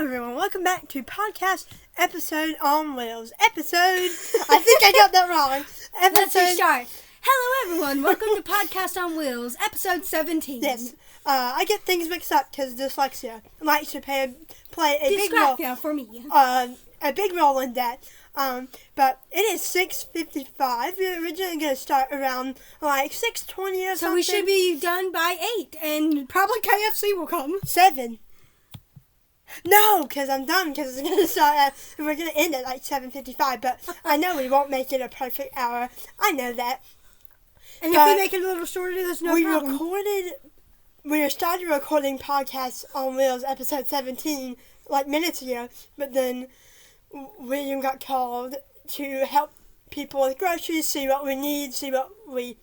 everyone, welcome back to podcast episode on Wheelz. I think I got that wrong. Let's restart. Hello everyone, welcome to podcast on Wheelz, episode 17. Yes, I get things mixed up because dyslexia likes to play a big role. For me. A big role in that. But it is 6:55. We were originally going to start around like 6:20 or something. So we should be done by 8, and probably KFC will come. 7. No, because I'm done, because it's going to start at, we're going to end at like 7:55, but I know we won't make it a perfect hour. I know that. And if we make it a little shorter, there's no problem. We started recording podcasts on Wheelz episode 17 like minutes ago, but then William got called to help people with groceries, see what we need, see what we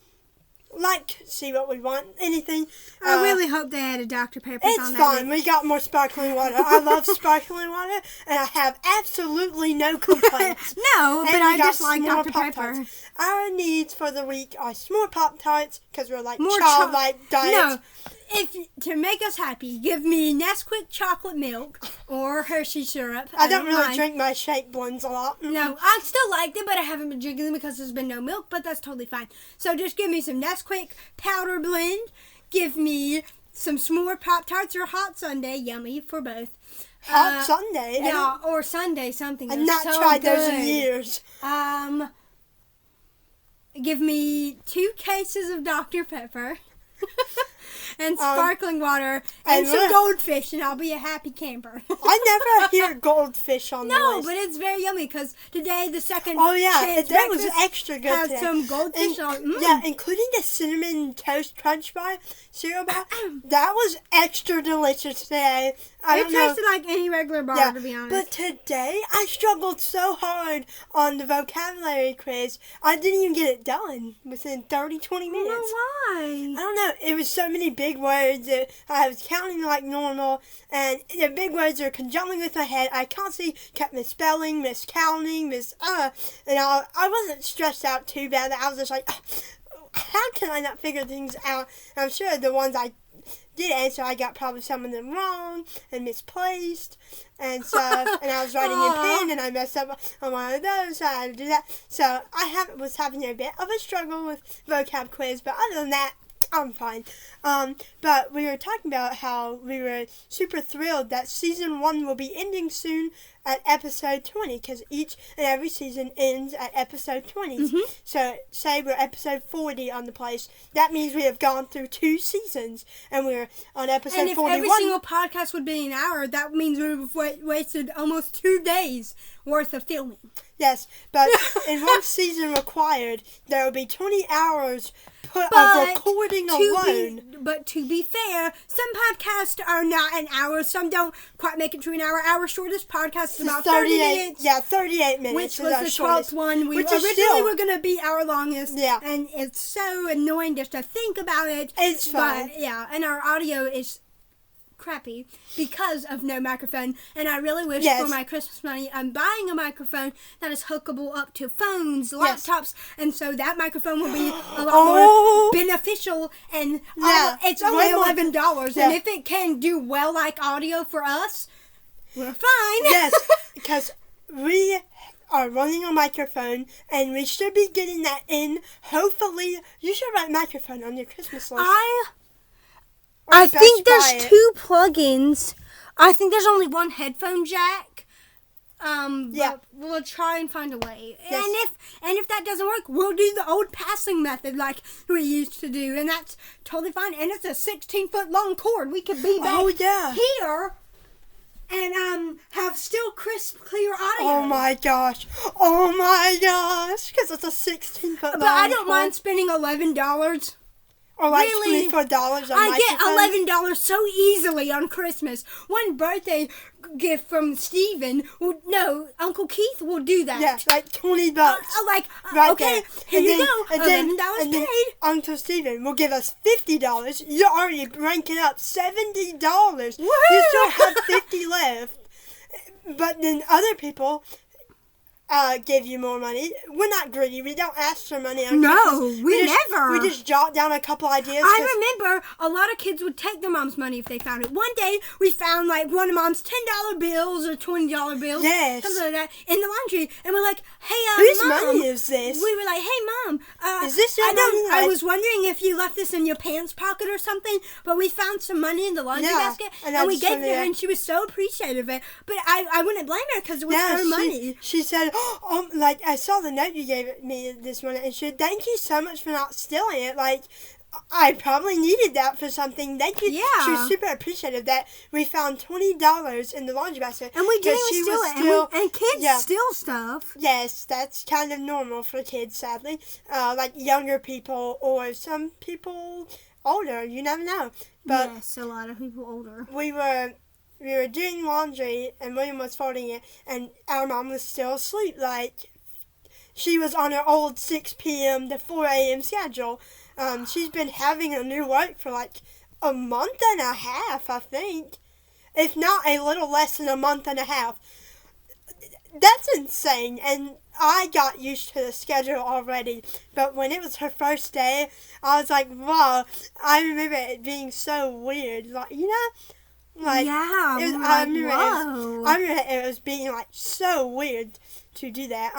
like, see what we want, anything. I really hope they added Dr. Pepper on that. It's fine. We got more sparkling water. I love sparkling water, and I have absolutely no complaints. No, but I just like Dr. Pepper. Our needs for the week are s'more Pop-Tarts, because we're like more childlike diets. No. To make us happy, give me Nesquik chocolate milk or Hershey syrup. I don't really drink my shake blends a lot. No, I still like them, but I haven't been drinking them because there's been no milk, but that's totally fine. So just give me some Nesquik powder blend. Give me some s'more Pop-Tarts or hot sundae. Yummy for both. Hot sundae? Yeah, or sundae something. I've not tried those in years. Give me 2 cases of Dr. Pepper. And sparkling water and some goldfish, and I'll be a happy camper. I never hear goldfish on the list. No, but it's very yummy because today the second that was extra good has today. Some goldfish on. Yeah, including the cinnamon toast crunch bar, cereal bar. That was extra delicious today. It tasted like any regular bar, to be honest. But today I struggled so hard on the vocabulary quiz. I didn't even get it done within 30-20 minutes. Well, why? I don't know. It was so many big words that I was counting like normal, and the big words are conjuncting with my head. I constantly kept misspelling, miscounting, and I wasn't stressed out too bad. I was just like, how can I not figure things out? And I'm sure the ones I did answer, I got probably some of them wrong and misplaced and stuff. And I was writing in pen, and I messed up on one of those, so I had to do that. So I was having a bit of a struggle with vocab quiz, but other than that, I'm fine. But we were talking about how we were super thrilled that season 1 will be ending soon at episode 20, because each and every season ends at episode 20. Mm-hmm. So say we're episode 40 on the place. That means we have gone through 2 seasons, and we're on episode 41. And if every single podcast would be an hour, that means we've wasted almost 2 days worth of filming. Yes, but in one season required, there will be 20 hours of recording alone. But to be fair, some podcasts are not an hour. Some don't quite make it to an hour. Our shortest podcast is about 30 minutes. Yeah, 38 minutes. Which was the 12th one. We originally were going to be our longest. Yeah. And it's so annoying just to think about it. It's fine. But, yeah, and our audio is crappy because of no microphone, and I really wish for my Christmas money I'm buying a microphone that is hookable up to phones, laptops, and so that microphone will be a lot more beneficial, and it's only $11, and if it can do well like audio for us, we're fine. Yes, because we are running a microphone, and we should be getting that in. Hopefully, you should write microphone on your Christmas list. I think there's 2 plugins. I think there's only 1 headphone jack. But we'll try and find a way. Yes. And if that doesn't work, we'll do the old passing method like we used to do, and that's totally fine. And it's a 16-foot long cord. We could be back here and have still crisp, clear audio. Oh my gosh! Because it's a 16-foot long. But I don't mind spending $11. Or like $24 on I get $11 so easily on Christmas. One birthday gift from Steven. Uncle Keith will do that. Yeah, like $20. Okay, here you go. $11 paid. Uncle Steven will give us $50. You're already ranking up $70. Woo-hoo! You still have $50 left. But then other people give you more money. We're not greedy. We don't ask for money on No, we never. We just jot down a couple ideas. I remember a lot of kids would take their mom's money if they found it. One day, we found, like, one of mom's $10 bills or $20 bills. Yes. Something like that in the laundry. And we're like, hey, whose Mom. money is this? We were like, hey, Mom. Is this your money? I was wondering if you left this in your pants pocket or something, but we found some money in the laundry basket, and we gave it to her, and she was so appreciative of it. But I wouldn't blame her because it was her money. She said, like, I saw the note you gave me this morning, and she said, thank you so much for not stealing it. Like, I probably needed that for something. Thank you. Yeah. She was super appreciative that we found $20 in the laundry basket. And we didn't steal it. And kids steal stuff. Yes, that's kind of normal for kids, sadly. Like younger people or some people older. You never know. But yes, a lot of people older. We were doing laundry, and William was folding it, and our mom was still asleep. Like, she was on her old 6 p.m. to 4 a.m. schedule. She's been having a new work for like a month and a half, I think. If not a little less than a month and a half. That's insane. And I got used to the schedule already. But when it was her first day, I was like, wow. I remember it being so weird. Like, you know? Like, yeah. I remember it was being like so weird to do that.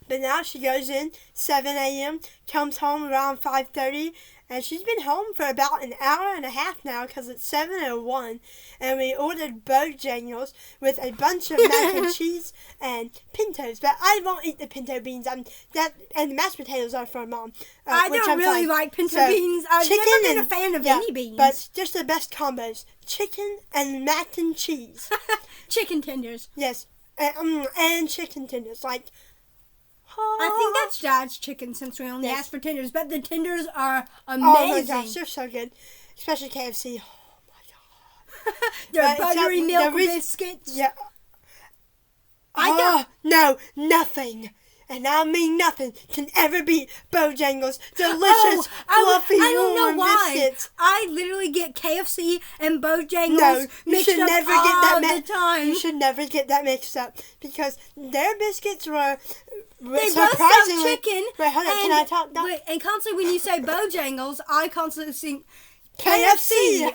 But now she goes in 7 a.m., comes home around 5:30, and she's been home for about an hour and a half now because it's 7:01, and we ordered Bojangles with a bunch of mac and cheese and pintos. But I won't eat the pinto beans. And the mashed potatoes are for Mom. I don't really like pinto beans. I've never been a fan of any beans. But just the best combos: chicken and mac and cheese. Chicken tenders. Yes, and chicken tenders like. I think that's Dad's chicken since we only asked for tenders, but the tenders are amazing. Oh my gosh, they're so good. Especially KFC. Oh my god. They're buttery milk biscuits. Yeah. No, nothing. And I mean nothing can ever beat Bojangles' delicious, fluffy, warm biscuits. I literally get KFC and Bojangles mixed up all the time. You should never get that mixed up because their biscuits were they surprisingly. Both sell chicken. Wait, hold on. Can I talk? No. Wait, and constantly when you say Bojangles, I constantly think KFC.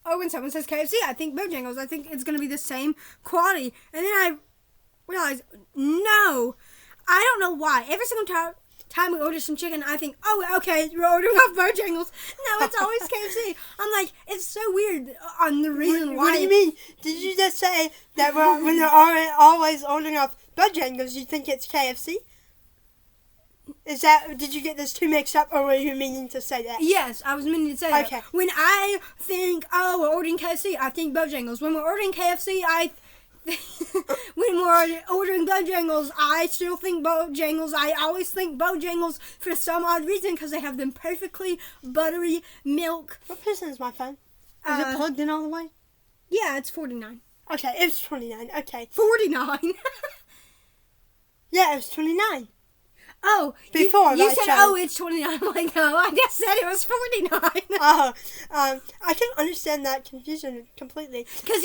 Or when someone says KFC, I think Bojangles. I think it's going to be the same quality. And then I realize, no. I don't know why. Every single time we order some chicken, I think, oh, okay, you're ordering off Bojangles. No, it's always KFC. I'm like, it's so weird on the reason why. What do you mean? Did you just say that when they're always ordering off Bojangles, you think it's KFC? Did you get this too mixed up, or were you meaning to say that? Yes, I was meaning to say that. When I think, oh, we're ordering KFC, I think Bojangles. When we're ordering KFC, when we're ordering Bojangles, I still think Bojangles. I always think Bojangles for some odd reason because they have them perfectly buttery milk. What percent is my phone? Is it plugged in all the way? Yeah, it's 49. Okay, it's 29. Okay. 49? Yeah, it was 29. Oh, before you said, oh, it's 29. I'm like, oh, I just said it was 49. I can understand that confusion completely. Because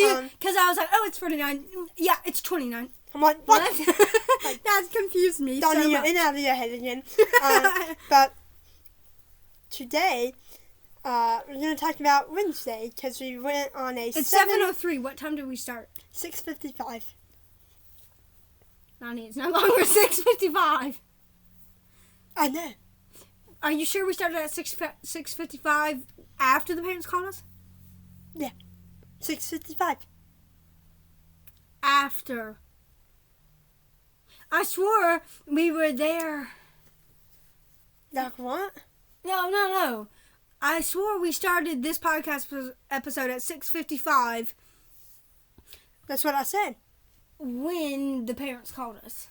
I was like, oh, it's 49. Yeah, it's 29. I'm like, what? That's confused me so much. You're in out of your head again. But today, we're going to talk about Wednesday because we went on a It's 7:03. What time did we start? 6:55. Nani, it's no longer 6:55. I know. Are you sure we started at 6:55 after the parents called us? Yeah. 6:55. After. I swore we were there. Like what? No. I swore we started this podcast episode at 6:55. That's what I said. When the parents called us.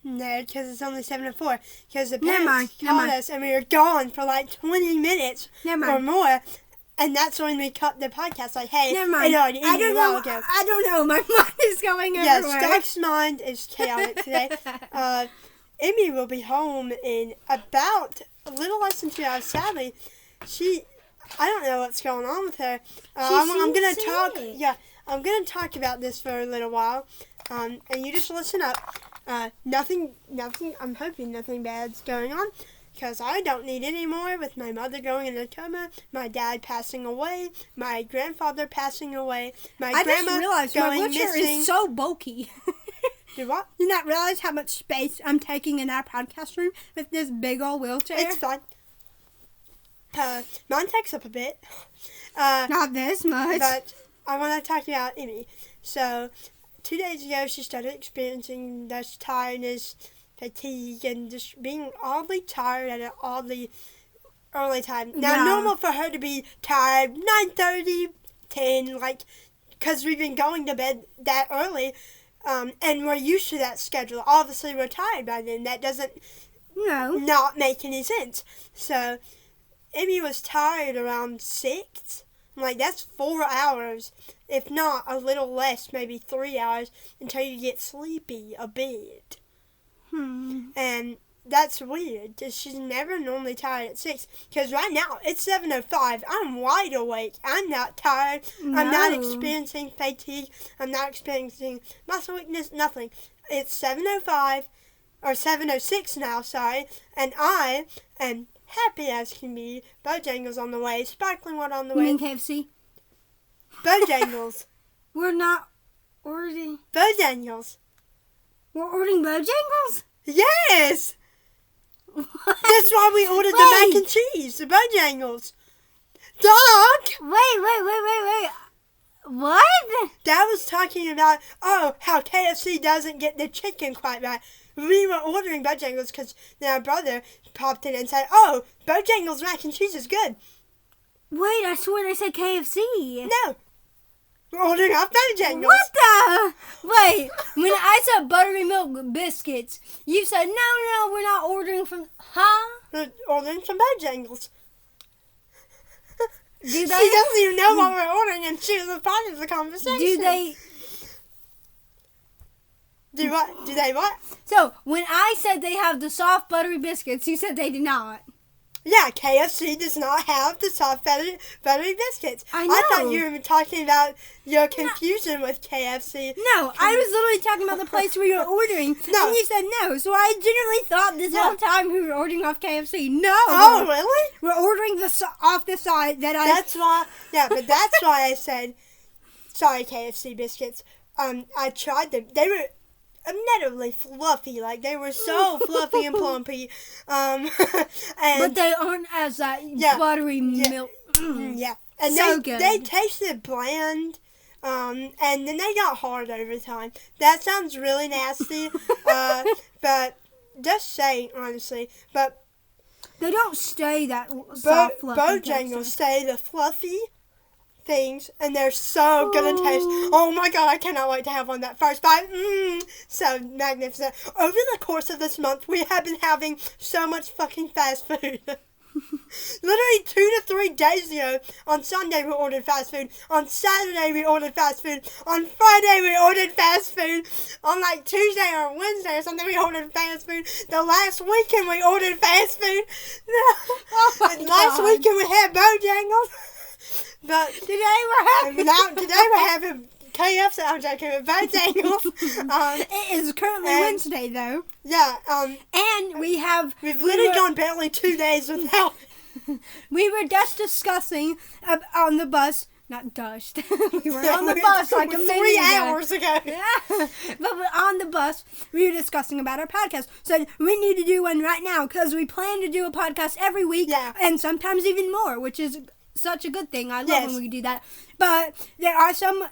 No, because it's only 7:04. Because the parents called us and we were gone for like 20 minutes or more. And that's when we cut the podcast. Like, hey, never mind. I don't know. My mind is going everywhere. Yes, Doc's mind is chaotic today. Emmie will be home in about a little less than 2 hours. Sadly, I don't know what's going on with her. I'm going to talk. Yeah, I'm going to talk about this for a little while. and you just listen up. Nothing, I'm hoping nothing bad's going on, because I don't need any more with my mother going into coma, my dad passing away, my grandfather passing away, my grandma just realized going my wheelchair missing. is so bulky. Do what? You not realize how much space I'm taking in our podcast room with this big old wheelchair? It's fine. Mine takes up a bit. Not this much. But I want to talk about Emmie. So, 2 days ago, she started experiencing this tiredness, fatigue, and just being oddly tired at an oddly early time. Now, normal for her to be tired 9:30, 10, like, because we've been going to bed that early, and we're used to that schedule. Obviously, we're tired by then. That doesn't not make any sense. So, Emmie was tired around 6. Like, that's 4 hours, if not a little less, maybe 3 hours, until you get sleepy a bit. And that's weird, because she's never normally tired at 6. Because right now, it's 7:05. I'm wide awake. I'm not tired. No. I'm not experiencing fatigue. I'm not experiencing muscle weakness, nothing. It's 7:05, or 7:06 now, sorry, and I am happy as can be. Bojangles on the way. Sparkling water on the way. You mean KFC? Bojangles. We're not ordering... Bojangles. We're ordering Bojangles? Yes! What? That's why we ordered the mac and cheese. The Bojangles. Dog! Wait. What? Dad was talking about, how KFC doesn't get the chicken quite right. We were ordering Bojangles because our brother popped in and said, Bojangles mac and cheese is good. Wait, I swear they said KFC. No. We're ordering off Bojangles. What the? Wait, when I said buttery milk biscuits, you said, no, we're not ordering from... Huh? We're ordering some Bojangles. She doesn't even know what we're ordering, and she was a part of the conversation. Do they what? So, when I said they have the soft buttery biscuits, you said they did not. Yeah, KFC does not have the soft buttery biscuits. I know. I thought you were talking about your confusion with KFC. No, I was literally talking about the place where you were ordering. No. And you said no, so I genuinely thought this whole time we were ordering off KFC. No. Oh, really? We're ordering off the side that That's why I said, sorry, KFC biscuits. I tried them. They were admittedly fluffy, like they were so fluffy and plumpy. But they aren't as that buttery milk. Yeah, and so good. They tasted bland, and then they got hard over time. That sounds really nasty, but just saying honestly, but they don't stay that soft, fluffy. Bojangles stay the fluffy things, and they're so gonna taste. Oh my god, I cannot wait to have one that first bite. So magnificent. Over the course of this month, we have been having so much fucking fast food. Literally 2 to 3 days ago, on Sunday we ordered fast food. On Saturday we ordered fast food. On Friday we ordered fast food. On like Tuesday or Wednesday or something we ordered fast food. The last weekend we ordered fast food. Last weekend we had Bojangles. But today we're having KFC. I'm joking, with Bojangles. It is currently Wednesday though. Yeah. And we've literally gone barely 2 days without. We were just discussing on the bus. Not dushed. We were on the bus like a minute 3 hours ago. Yeah. But on the bus, we were discussing about our podcast. So we need to do one right now because we plan to do a podcast every week and sometimes even more, which is such a good thing. I love when we do that. But there are some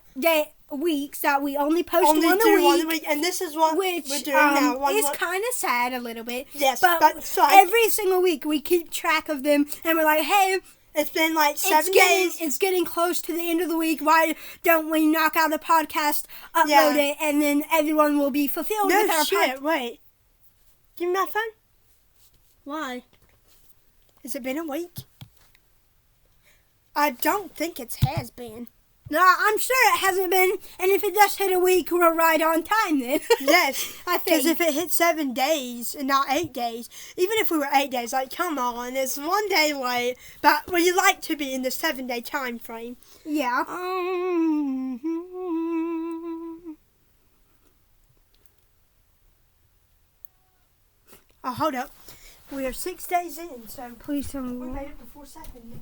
weeks that we only post one a week, and this is what we're doing now. It's kind of sad a little bit. Yes, but every single week we keep track of them, and we're like, hey, it's been like 7 days. It's getting close to the end of the week. Why don't we knock out the podcast, upload it, and then everyone will be fulfilled with our podcast? Wait. Give me my phone. Why? Has it been a week? I don't think it has been. No, I'm sure it hasn't been. And if it just hit a week, we're right on time then. Yes. I think. Because if it hit 7 days and not 8 days, even if we were 8 days, like, come on, it's 1 day late. But we like to be in the 7-day time frame. Yeah. Oh, hold up. We are 6 days in, so Please tell me. we made it before 7 days.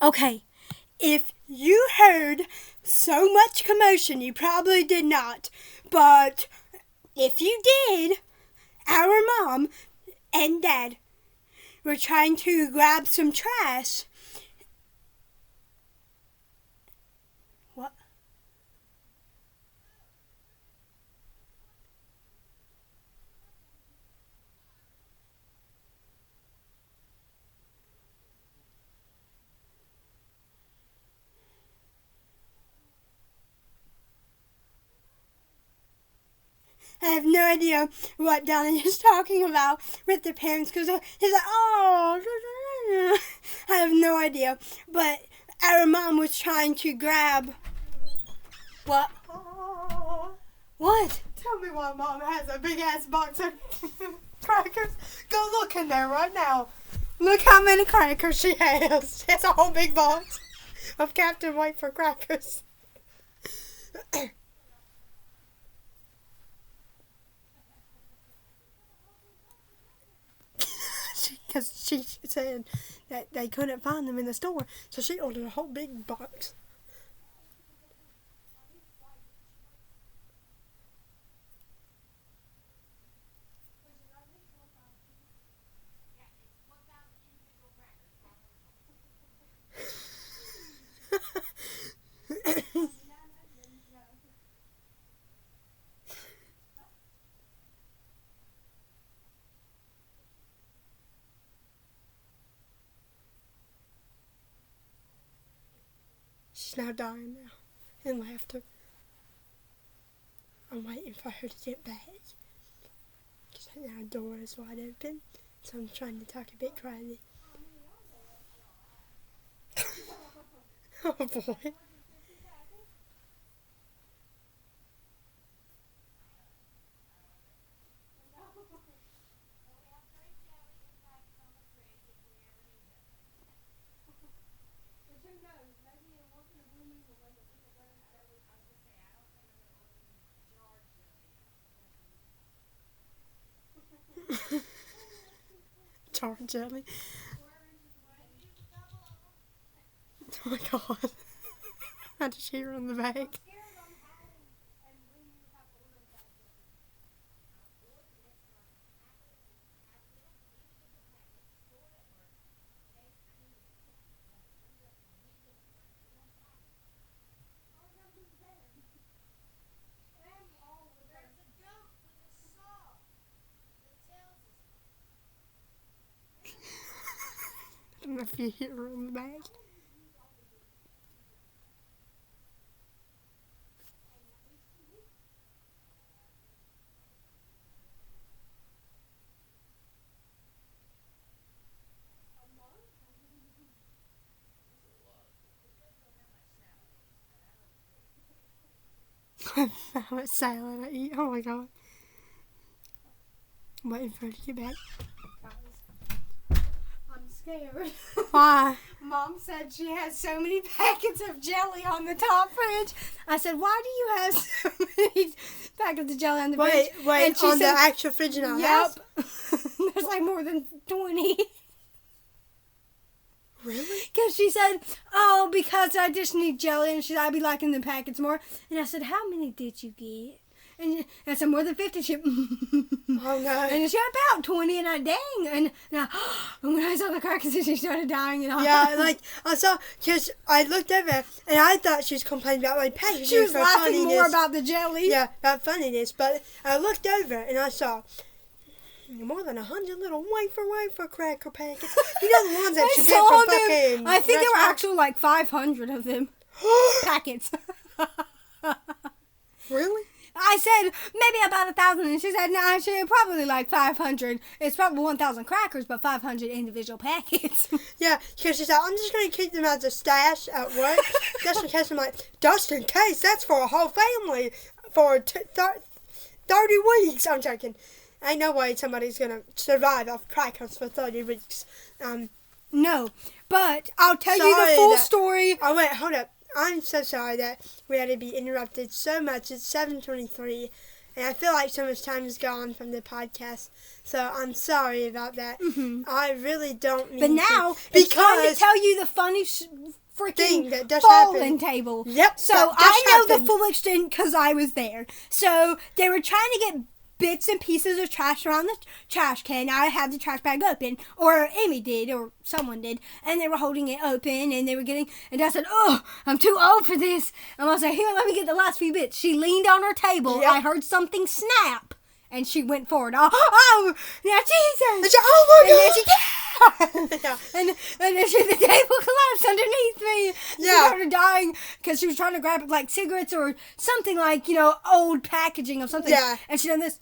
Okay, if you heard so much commotion, you probably did not. But if you did, our mom and dad were trying to grab some trash. What? I have no idea what Donnie is talking about with the parents because he's like, oh, I have no idea. But our mom was trying to grab. What? What? Tell me why Mom has a big ass box of crackers. Go look in there right now. Look how many crackers she has. It's a whole big box of Captain Wafer crackers. Because she said that they couldn't find them in the store, so she ordered a whole big box. She's now dying now in laughter. I'm waiting for her to get back. Because right now the door is wide open, so I'm trying to talk a bit quietly. Oh boy. Jar jelly. Oh my god. I just hear her on the bag. I don't know if you hear her on the bag. How much salad I eat. Oh my god. I'm waiting for her to get back. I'm scared. Why? Mom said she has so many packets of jelly on the top fridge. I said, why do you have so many packets of jelly on the fridge? Wait, and she on said, the actual fridge in our house? Yep. There's like more than 20. Really? Because she said, oh, because I just need jelly, and I'd be liking the packets more. And I said, how many did you get? And I said, more than 50. She, oh no. And she had about 20, and I dang. And when I saw the crackers, she started dying. And all. Yeah, like, I saw, because I looked over, and I thought she was complaining about, like, packaging. She was laughing funniness. more about the jelly. Yeah, about funniness. But I looked over, and I saw more than 100 little wafer cracker packets. You know the ones that you get from fucking I think there were actually like 500 of them. Packets. Really? I said, maybe about 1,000. And she said, no, actually, probably like 500. It's probably 1,000 crackers, but 500 individual packets. Yeah, because she said, I'm just going to keep them as a stash at work. Just in case. I'm like, just in case. That's for a whole family for 30 weeks. I'm joking. Ain't no way somebody's going to survive off crackers for 30 weeks. No, but I'll tell you the full story. Oh, wait, hold up. I'm so sorry that we had to be interrupted so much. It's 7:23, and I feel like so much time has gone from the podcast. So I'm sorry about that. Mm-hmm. I really don't mean But now, to. it's time to tell you the funny freaking that does fallen happen. table. Yep. So I know the full extent because I was there. So they were trying to get bits and pieces of trash around the trash can. I had the trash bag open, or Emmie did, or someone did, and they were holding it open, and they were getting, and I said, oh, I'm too old for this. And I said, here, let me get the last few bits. She leaned on her table. Yep. I heard something snap, and she went forward. Oh, now Jesus! And she, oh my God! And then she, and then the table collapsed underneath me. She started dying because she was trying to grab like cigarettes or something like, old packaging of something. Yeah. And she done this.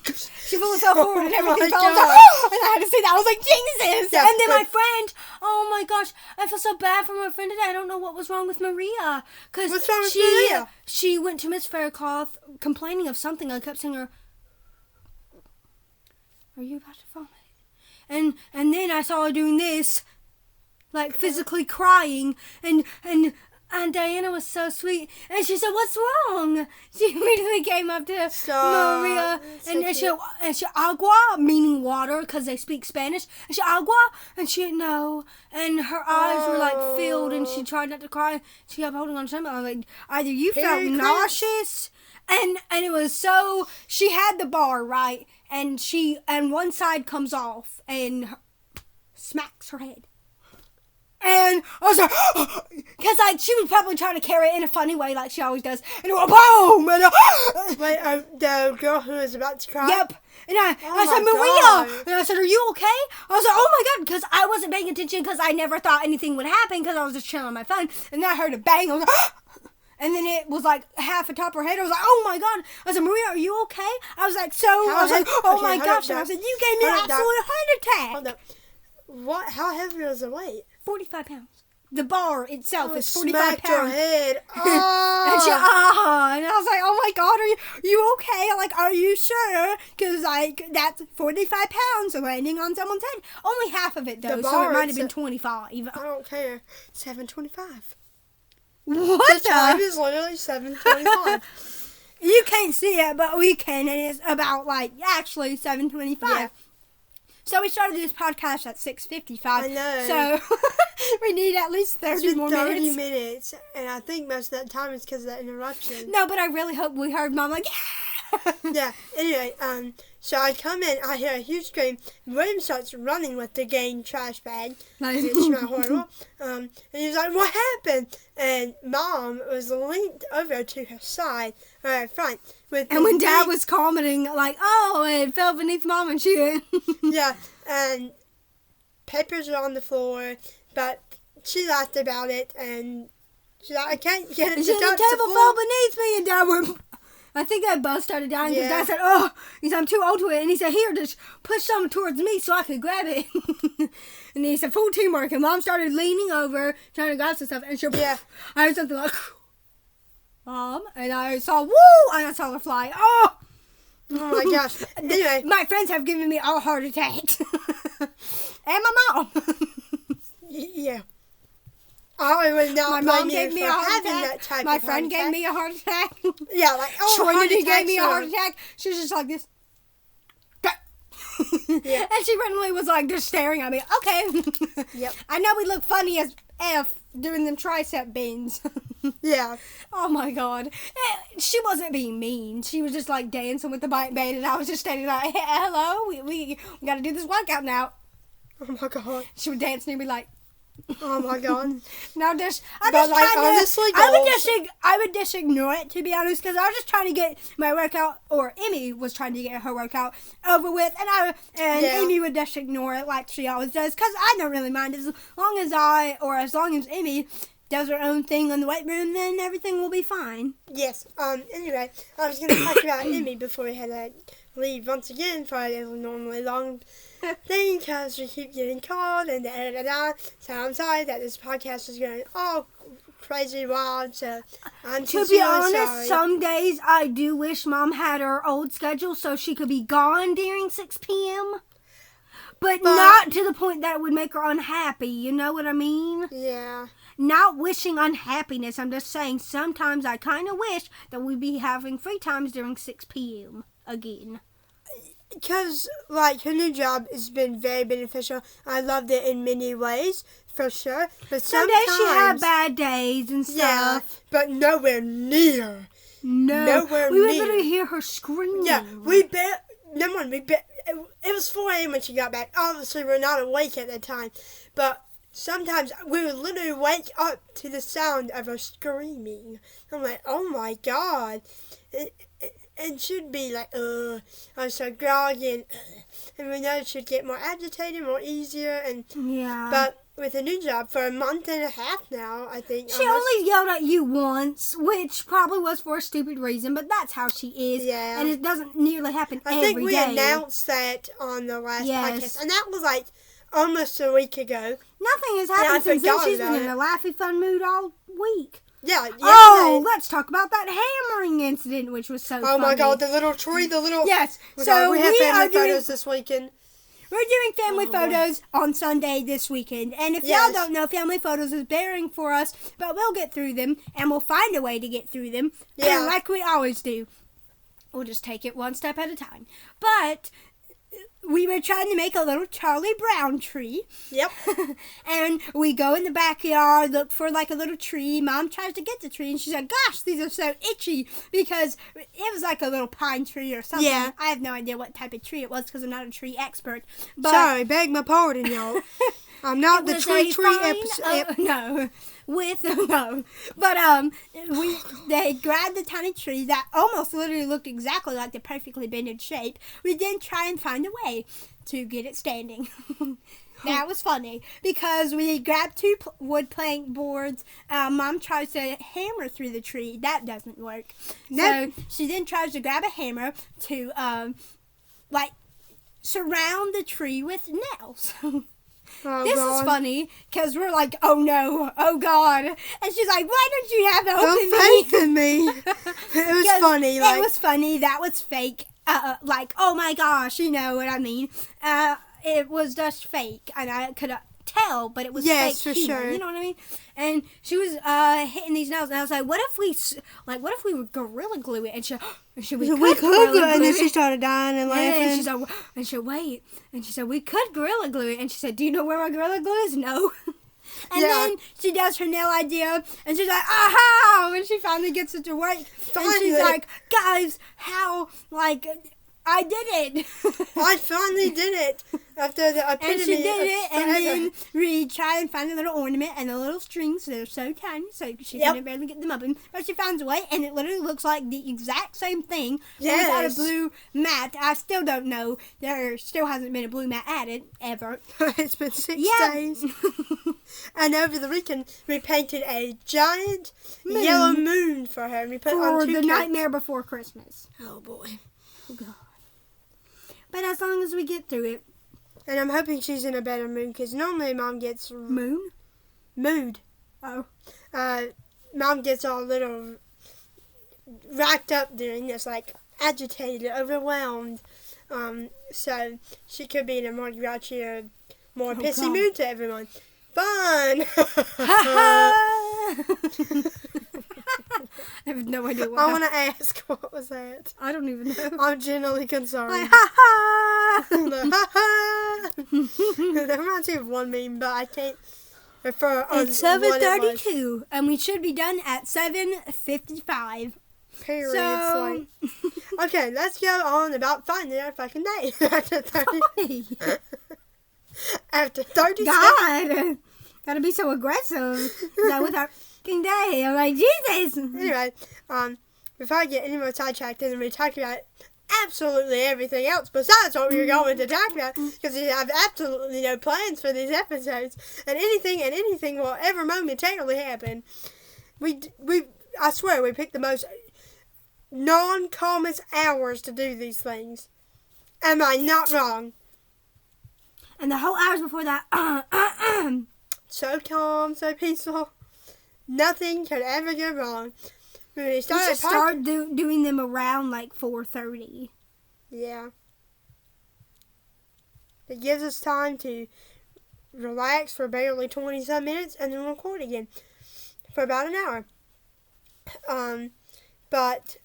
She fell forward and everything fell down. And I had to see that. I was like, Jesus! Yeah, and then my friend, oh my gosh, I feel so bad for my friend today. I don't know what was wrong with Maria. What's wrong with Maria? She went to Miss Faircloth complaining of something. I kept saying her, are you about to vomit? And then I saw her doing this, like physically crying, and Diana was so sweet, and she said, "What's wrong?" She immediately came up to Maria, and she agua, meaning water, because they speak Spanish. And she agua, and she didn't know, and her eyes were like filled, and she tried not to cry. She kept holding on to something. I was like, either you felt nauseous, and it was so. She had the bar right, and one side comes off and smacks her head. And I was like, because she was probably trying to carry it in a funny way like she always does. And it went boom! And wait, the girl who was about to cry? Yep. And I said, Maria! God. And I said, are you okay? I was like, oh my God, because I wasn't paying attention because I never thought anything would happen because I was just chilling on my phone. And then I heard a bang. I was like, and then it was like half atop her head. I was like, oh my God. I said, Maria, are you okay? I was like, oh my gosh. And I said, you gave me an absolute heart attack. Hold up. What? How heavy was the weight? 45 pounds. The bar itself is 45 smacked pounds. Her head. And she, and I was like, oh my God, are you okay? Like, are you sure? Because, like, that's 45 pounds landing on someone's head. Only half of it, though, so it might have been 25. I don't care. 7:25. What the time is literally 7:25. You can't see it, but we can, and it's about, like, actually 7:25. Yeah. So we started this podcast at 6:55. I know. So we need at least 30 more minutes. 30 minutes. And I think most of that time is because of that interruption. No, but I really hope we heard Mom like, yeah. Yeah. Anyway, so I come in, I hear a huge scream. William starts running with the game trash bag. It's not horrible. And he's like, what happened? And Mom was linked over to her side, or front. And when Dad was commenting, like, oh, it fell beneath Mom and she went. Yeah, and papers were on the floor, but she laughed about it, and she's like, I can't get it to touch the floor. The table fell beneath me, and Dad went. I think I both started dying because Dad said, oh, I'm too old to it. And he said, here, just push something towards me so I could grab it. And he said, full teamwork. And Mom started leaning over, trying to grab some stuff. And I heard something like, Mom, and I saw, woo, and I saw her fly. Oh my gosh. Anyway. My friends have given me all heart attacks. And my mom. Yeah. I would not my mom gave me a heart attack. My friend gave me a heart attack. Yeah, like, Trinity gave me a heart attack. She was just like this. Yeah. And she randomly was like just staring at me. Okay. Yep. I know we look funny as F doing them tricep bends. Yeah. Oh my God. She wasn't being mean. She was just like dancing with the bike band, and I was just standing like, hey, hello, we got to do this workout now. Oh my God. She would dance and be like, oh my God. No, I would just ignore it, to be honest, because I was just trying to get my workout, or Emmie was trying to get her workout over with, and Emmie would just ignore it like she always does, because I don't really mind. As long as Emmie does her own thing in the weight room, then everything will be fine. Yes. Anyway, I was going to talk about Emmie before we had to leave once again for a normally long thing, because we keep getting called and da-da-da-da. So I'm sorry that this podcast is going all crazy wild, so I'm to be honest, some days I do wish Mom had her old schedule so she could be gone during 6 p.m., but not to the point that it would make her unhappy, you know what I mean? Yeah. Not wishing unhappiness, I'm just saying sometimes I kind of wish that we'd be having free times during 6 p.m. again. Because, like, her new job has been very beneficial. I loved it in many ways, for sure. But some days she had bad days and stuff. Yeah, but nowhere near. Nowhere we near. would literally hear her screaming. Yeah, it was 4 a.m. when she got back. Obviously, we're not awake at that time. But sometimes we would literally wake up to the sound of her screaming. I'm like, oh my God. And she'd be like, I'm so groggy, and we know she'd get more agitated, more easier, and yeah. But with a new job for a month and a half now, I think she only yelled at you once, which probably was for a stupid reason, but that's how she is. Yeah, and it doesn't nearly happen every day. I think we announced that on the last podcast, and that was like almost a week ago. Nothing has happened since then. She's been in a laughy fun mood all week. Yeah. Let's talk about that hammering incident, which was so funny. Oh my God, the little tree, Yes. So we have family photos this weekend. We're doing family photos on Sunday this weekend. And if y'all don't know, family photos is bearing for us, but we'll get through them, and we'll find a way to get through them. Yeah. Like we always do. We'll just take it one step at a time. But we were trying to make a little Charlie Brown tree. Yep. And we go in the backyard, look for like a little tree. Mom tries to get the tree, and she said, gosh, these are so itchy, because it was like a little pine tree or something. Yeah. I have no idea what type of tree it was because I'm not a tree expert. But sorry, beg my pardon, y'all. I'm not the tree episode. No. But they grabbed the tiny tree that almost literally looked exactly like the perfectly bended shape. We then try and find a way to get it standing. That was funny because we grabbed 2 wood plank boards. Mom tries to hammer through the tree. That doesn't work. So she then tries to grab a hammer to surround the tree with nails. Oh, this God. is funny because we're like, oh no, oh God. And she's like, why don't you have hope in me? Faith in me. It was funny. It was funny. That was fake. Oh my gosh, you know what I mean. It was just fake. And I could tell, but it was fake for humor, sure. you know what I mean? And she was hitting these nails, and I was like, what if we were Gorilla Glue it? And she we could Gorilla Glue it. And then she started dying and laughing. And she said, wait. And she said, we could Gorilla Glue it. And she said, do you know where my Gorilla Glue is? No. And then she does her nail idea, and she's like, aha! And she finally gets it to work. And she's like, guys, how, I did it. I finally did it. After the epitome. And she did it, and then we try and find a little ornament and the little strings. They're so tiny, so she can barely get them open. But she finds a way, and it literally looks like the exact same thing. Yes. Without a blue mat. I still don't know. There still hasn't been a blue mat added, ever. It's been 6 days. And over the weekend, we painted a giant yellow moon for her. And we put on 2 the Nightmare Before Christmas. Oh, boy. Oh, God. But as long as we get through it. And I'm hoping she's in a better mood, because normally Mom gets... Mood. Mood. Oh. Mom gets all little racked up during this, like agitated, overwhelmed. So she could be in a more grouchy or more pissy mood to everyone. Fun! I have no idea what I want to ask, what was that? I don't even know. I'm genuinely concerned. Like, ha That reminds me of one meme, but I can't refer on It's what it 7:32, and we should be done at 7:55. Period. So, Okay, let's go on about finding our fucking day. After 30 God, gotta be so aggressive. Is that with our fucking day? I'm like, Jesus. Anyway, before I get any more sidetracked, and we talk about absolutely everything else besides what we were going to talk about, because we have absolutely no plans for these episodes, and anything will ever momentarily happen. I swear, we picked the most non-calmest hours to do these things. Am I not wrong? And the whole hours before that, So calm, so peaceful. Nothing could ever go wrong. When we we should start doing them around like 4:30. Yeah. It gives us time to relax for barely 20-some minutes and then record again for about an hour. But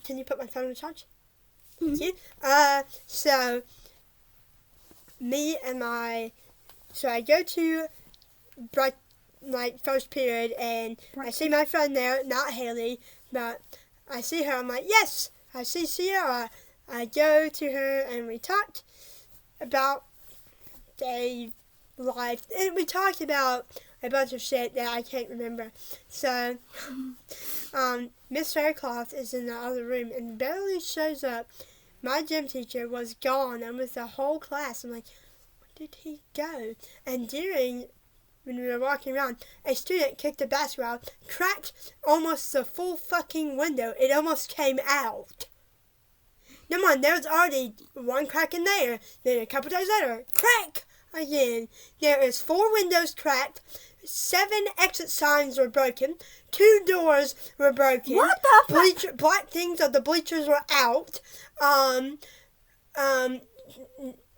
can you put my phone on charge? Thank you. So I go to first period, and I see my friend there, not Haley, but I see her. I'm like, yes, I see Sierra. I go to her and we talked about day life, and we talked about a bunch of shit that I can't remember. So, Miss Faircloth is in the other room and barely shows up. My gym teacher was gone, and with the whole class, I'm like, where did he go? And when we were walking around, a student kicked a basketball, cracked almost the full fucking window. It almost came out. Come on, there was already one crack in there. Then a couple days later, crack again. There is 4 windows cracked. 7 exit signs were broken. 2 doors were broken. What the fuck? Black things of the bleachers were out.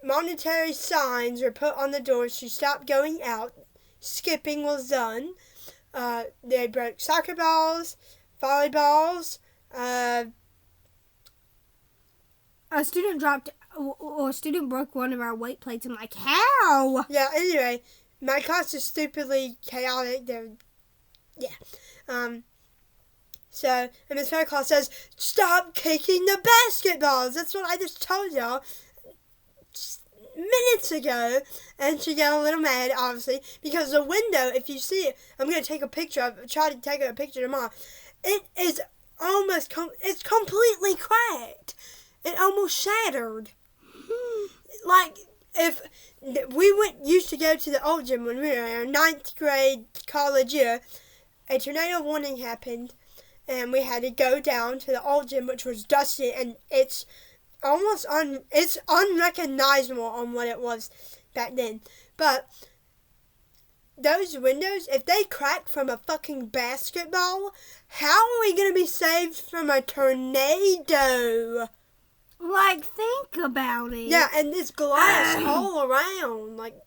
Monetary signs were put on the doors to stop going out. Skipping was done. They broke soccer balls, volleyballs. A student broke one of our weight plates. I'm like, how? Yeah, anyway, my class is stupidly chaotic. So, and Miss Faircloth says, stop kicking the basketballs. That's what I just told y'all minutes ago. And she got a little mad, obviously, because the window, if you see it, I'm going to take a picture of it, try to take a picture tomorrow. It is almost, it's completely cracked. It almost shattered. Like, if we used to go to the old gym when we were in our 9th grade college year, a tornado warning happened, and we had to go down to the old gym, which was dusty, and it's almost it's unrecognizable on what it was back then. But those windows, if they crack from a fucking basketball, how are we going to be saved from a tornado? Like, think about it. Yeah, and this glass all around. Like,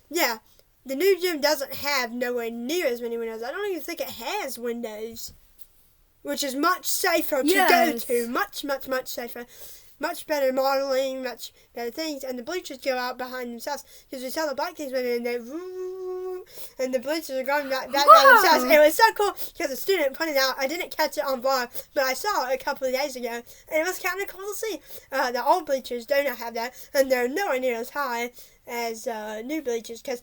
yeah, the new gym doesn't have nowhere near as many windows. I don't even think it has windows, which is much safer to go to. Much, much, much safer. Much better modeling, much better things. And the bleachers go out behind themselves, because we saw the black things went in there, and the bleachers are going back by themselves. It was so cool, because a student pointed out, I didn't catch it on vlog, but I saw it a couple of days ago, and it was kind of cool to see. The old bleachers do not have that, and they're nowhere near as high as new bleachers, because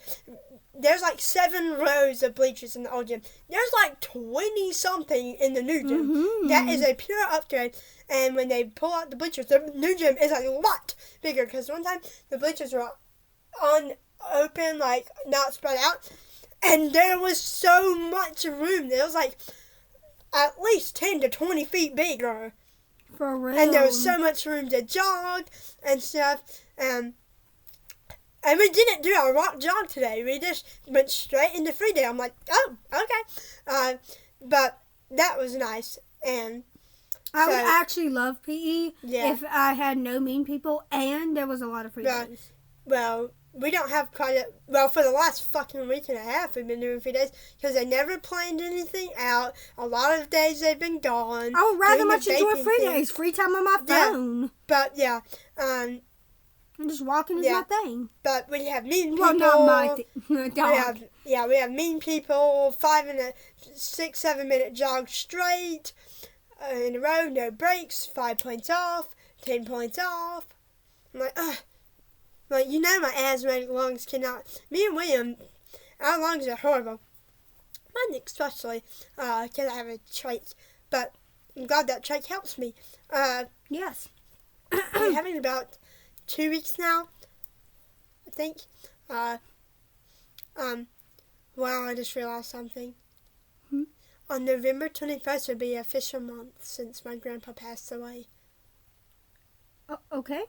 there's like 7 rows of bleachers in the old gym. There's like 20-something in the new gym. Mm-hmm. That is a pure upgrade. And when they pull out the bleachers, the new gym is a lot bigger. Because one time, the bleachers were open, like, not spread out. And there was so much room. There was, like, at least 10 to 20 feet bigger. For real. And there was so much room to jog and stuff. And we didn't do our rock jog today. We just went straight into free day. I'm like, oh, okay. But that was nice. And I would actually love PE if I had no mean people and there was a lot of free days. Well, we don't have quite a... Well, for the last fucking week and a half, we've been doing free days because they never planned anything out. A lot of days they've been gone. I would rather much enjoy free days. Free time on my phone. But, I'm just walking is my thing. But we have mean people. Well, not my thing. We have mean people. 6, 7 minute jog straight in a row, no breaks. 5 points off, 10 points off. I'm like, ugh. Like, my asthmatic lungs cannot... Me and William, our lungs are horrible. Mine especially, because I have a trach. But I'm glad that trach helps me. Yes. I'm having about 2 weeks now, I think. Wow, I just realized something. On November 21st would be an official month since my grandpa passed away. Okay.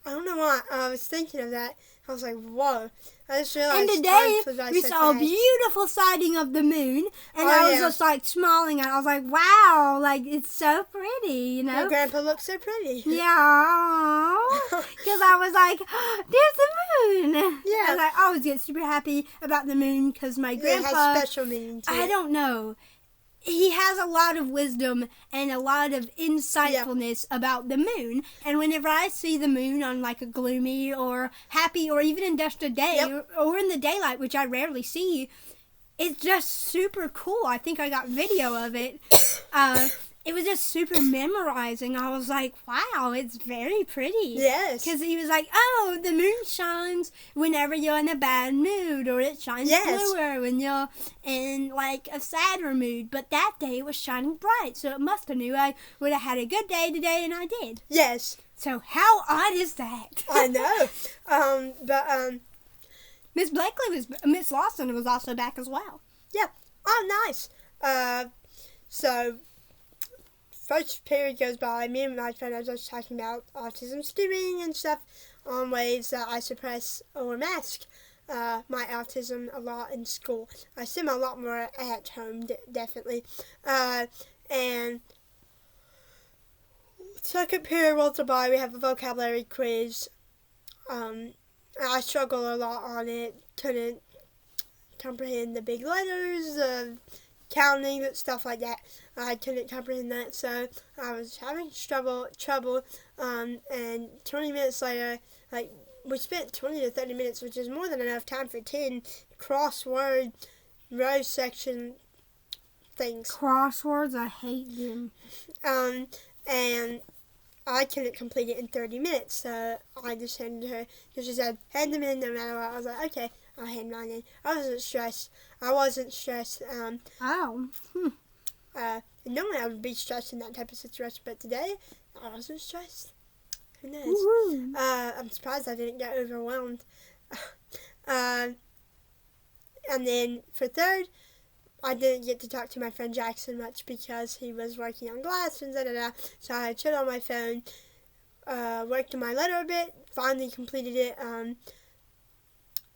I don't know why. I was thinking of that. I was like, whoa. I just realized. And today, we saw a beautiful sighting of the moon. And I was just like smiling at it. I was like, wow, like it's so pretty, Your grandpa looks so pretty. Yeah. Because I was like, there's the moon. Yeah. And I always get super happy about the moon because my grandpa. It has special meaning to it. I don't know. He has a lot of wisdom and a lot of insightfulness about the moon. And whenever I see the moon on like a gloomy or happy or even in just a day or in the daylight, which I rarely see, it's just super cool. I think I got video of it. It was just super memorizing. I was like, wow, it's very pretty. Yes. Because he was like, oh, the moon shines whenever you're in a bad mood, or it shines bluer when you're in like a sadder mood. But that day it was shining bright, so it must have knew I would have had a good day today, and I did. Yes. So how odd is that? I know. Miss Lawson was also back as well. Yeah. Oh, nice. So first period goes by, me and my friend are just talking about autism steering and stuff on ways that I suppress or mask my autism a lot in school. I see a lot more at home, definitely. And second period rolls by, we have a vocabulary quiz. I struggle a lot on it, couldn't comprehend the big letters, counting, stuff like that. I couldn't comprehend that, so I was having trouble, and 20 minutes later, like, we spent 20 to 30 minutes, which is more than enough time for 10 crossword row section things. Crosswords, I hate them. And I couldn't complete it in 30 minutes, so I just handed her, because she said, hand them in no matter what. I was like, okay, I'll hand mine in. I wasn't stressed. Normally I would be stressed in that type of situation, but today I wasn't stressed. Who knows? I'm surprised I didn't get overwhelmed. And then for third, I didn't get to talk to my friend Jackson much because he was working on glass and so I chilled on my phone, worked on my letter a bit, finally completed it,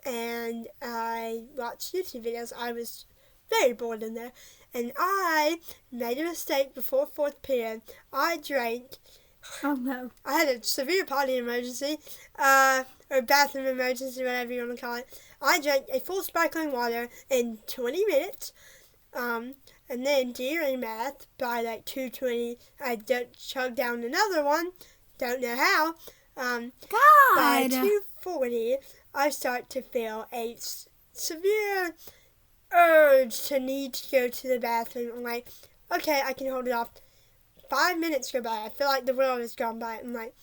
and I watched YouTube videos. I was very bored in there, and I made a mistake before fourth period. I drank. Oh no! I had a severe potty emergency, or bathroom emergency, whatever you want to call it. I drank a full sparkling water in 20 minutes, and then during math, by like 2:20, I chugged down another one. Don't know how. By 2:40, I start to feel a severe urge to need to go to the bathroom. I'm like, okay, I can hold it off. 5 minutes go by. I feel like the world has gone by. I'm like,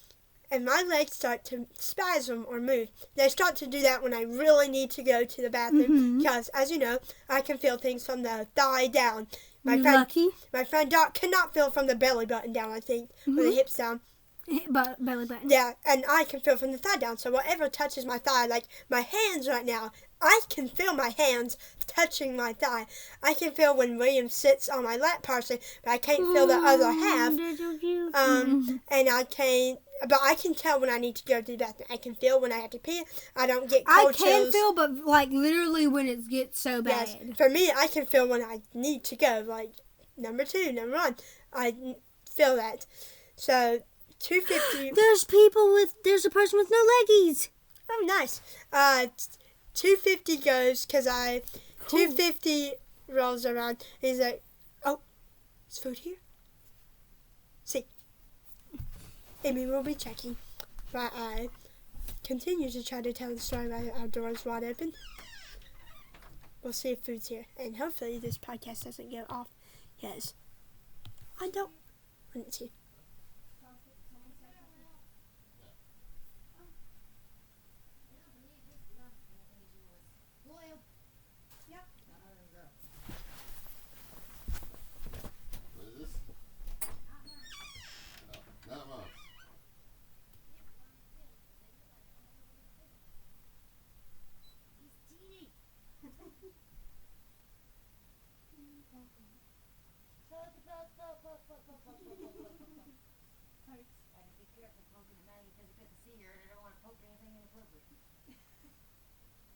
and my legs start to spasm or move. They start to do that when I really need to go to the bathroom because, as you know, I can feel things from the thigh down. My friend Doc cannot feel from the belly button down, I think, or the hips down. Belly button. Yeah, and I can feel from the thigh down. So whatever touches my thigh, like my hands right now, I can feel my hands touching my thigh. I can feel when William sits on my lap partially, but I can't feel the other half. And I can tell when I need to go to the bathroom. I can feel when I have to pee. I don't get cold chills. I can feel, but like literally when it gets so bad. Yes, for me, I can feel when I need to go. Like number 2, number 1. I feel that. So 250. There's a person with no leggies. Oh, nice. 250 goes because Cool. 250 rolls around. He's like, oh, is food here? See. Emmie will be checking while I continue to try to tell the story about our doors wide open. We'll see if food's here. And hopefully this podcast doesn't go off. Yes. I don't want it to.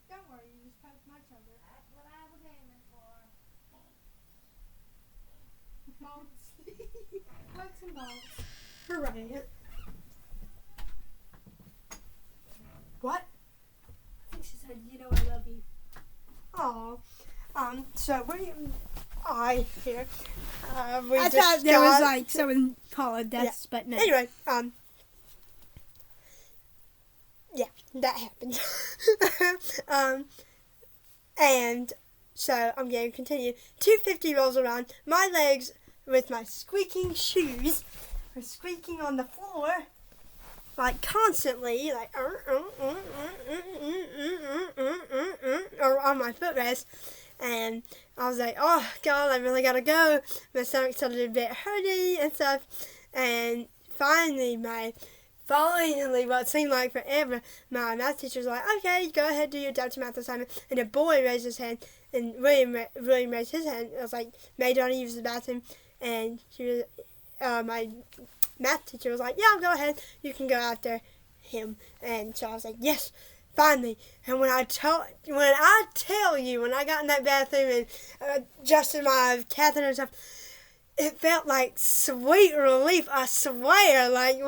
Don't worry, you just poked my shoulder. That's what I was aiming for. Bolts. Bolts and bolts. Hooray. What? I think she said, you know I love you. Oh. So I here. I thought there was like someone calling deaths, but no. Anyway, yeah, that happened. And so I'm going to continue. 250 rolls around. My legs, with my squeaking shoes, are squeaking on the floor, like constantly, like or on my footrest. And I was like, oh God, I really gotta go. My stomach started a bit hurting and stuff. And finally, what seemed like forever, my math teacher was like, okay, go ahead, do your Dutch math assignment. And a boy raised his hand, and William raised his hand. I was like, May, don't use the bathroom. And my math teacher was like, yeah, go ahead, you can go after him. And so I was like, yes, finally. And when I tell you, when I got in that bathroom and adjusted my catheter and stuff, it felt like sweet relief, I swear. Like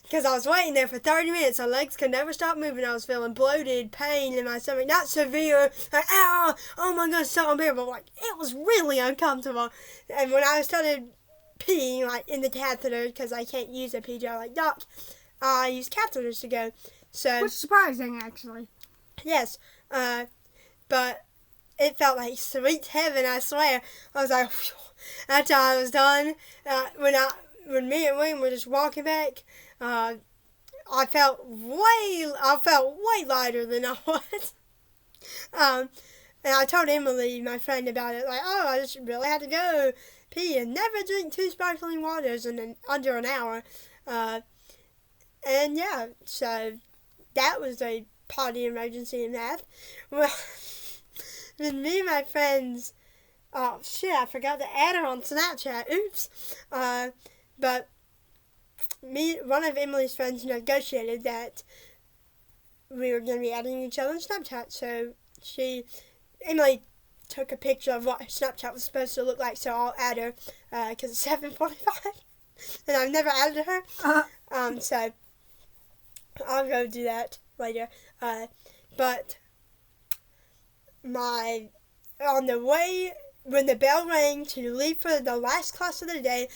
because I was waiting there for 30 minutes, my legs could never stop moving. I was feeling bloated, pain in my stomach, not severe, like, ow, oh my God, so unbearable. Like, it was really uncomfortable. And when I started peeing, like, in the catheter, because I can't use a pee jar like Doc, I used catheters to go. So, which is surprising, actually. Yes, but it felt like sweet heaven, I swear. I was like, phew. After I was done, when me and William were just walking back, I felt way lighter than I was. And I told Emily, my friend, about it. Like, oh, I just really had to go pee and never drink 2 sparkling waters in under an hour. And yeah, so that was a potty emergency in math. Well, when me and my friends. Oh, shit, I forgot to add her on Snapchat. Oops. But one of Emily's friends negotiated that we were going to be adding each other on Snapchat. So Emily took a picture of what Snapchat was supposed to look like, so I'll add her because it's 7:45. And I've never added her. So I'll go do that later. But on the way, when the bell rang to leave for the last class of the day,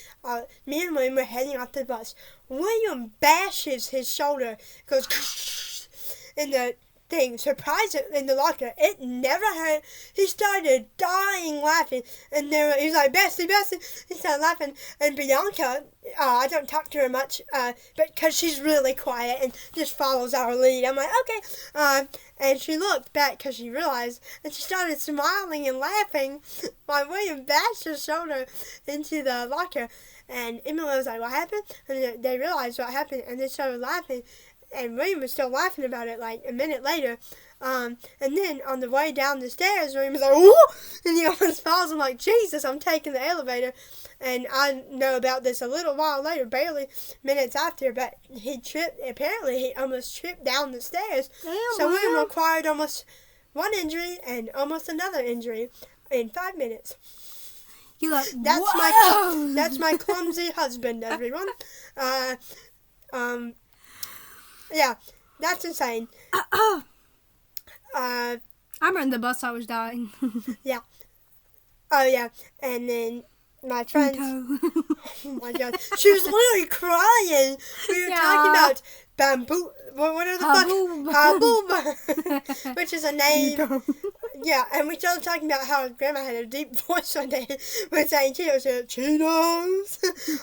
me and William were heading off the bus. William bashes his shoulder, goes in the thing, surprised it in the locker. It never hurt. He started dying laughing, and he's like, Bessie. He started laughing, and Bianca, I don't talk to her much, but because she's really quiet and just follows our lead. I'm like, okay. And she looked back because she realized, and she started smiling and laughing while William bashed her shoulder into the locker. And Emily was like, what happened? And they realized what happened, and they started laughing. And William was still laughing about it like a minute later. And then on the way down the stairs, William was like, whoo! And he almost falls. I'm like, Jesus, I'm taking the elevator. And I know about this a little while later, barely minutes after, but apparently he almost tripped down the stairs. Damn, so William acquired almost one injury and almost another injury in 5 minutes. You're like, That's my clumsy husband, everyone. Yeah, that's insane. I remember in the bus I was dying. Yeah. Oh, yeah. And then my friend, Toe. oh my God, she was literally crying. We were talking about bamboo. What are the Habuba, which is a name. Yeah, and we started talking about how Grandma had a deep voice one day when saying Cheetos,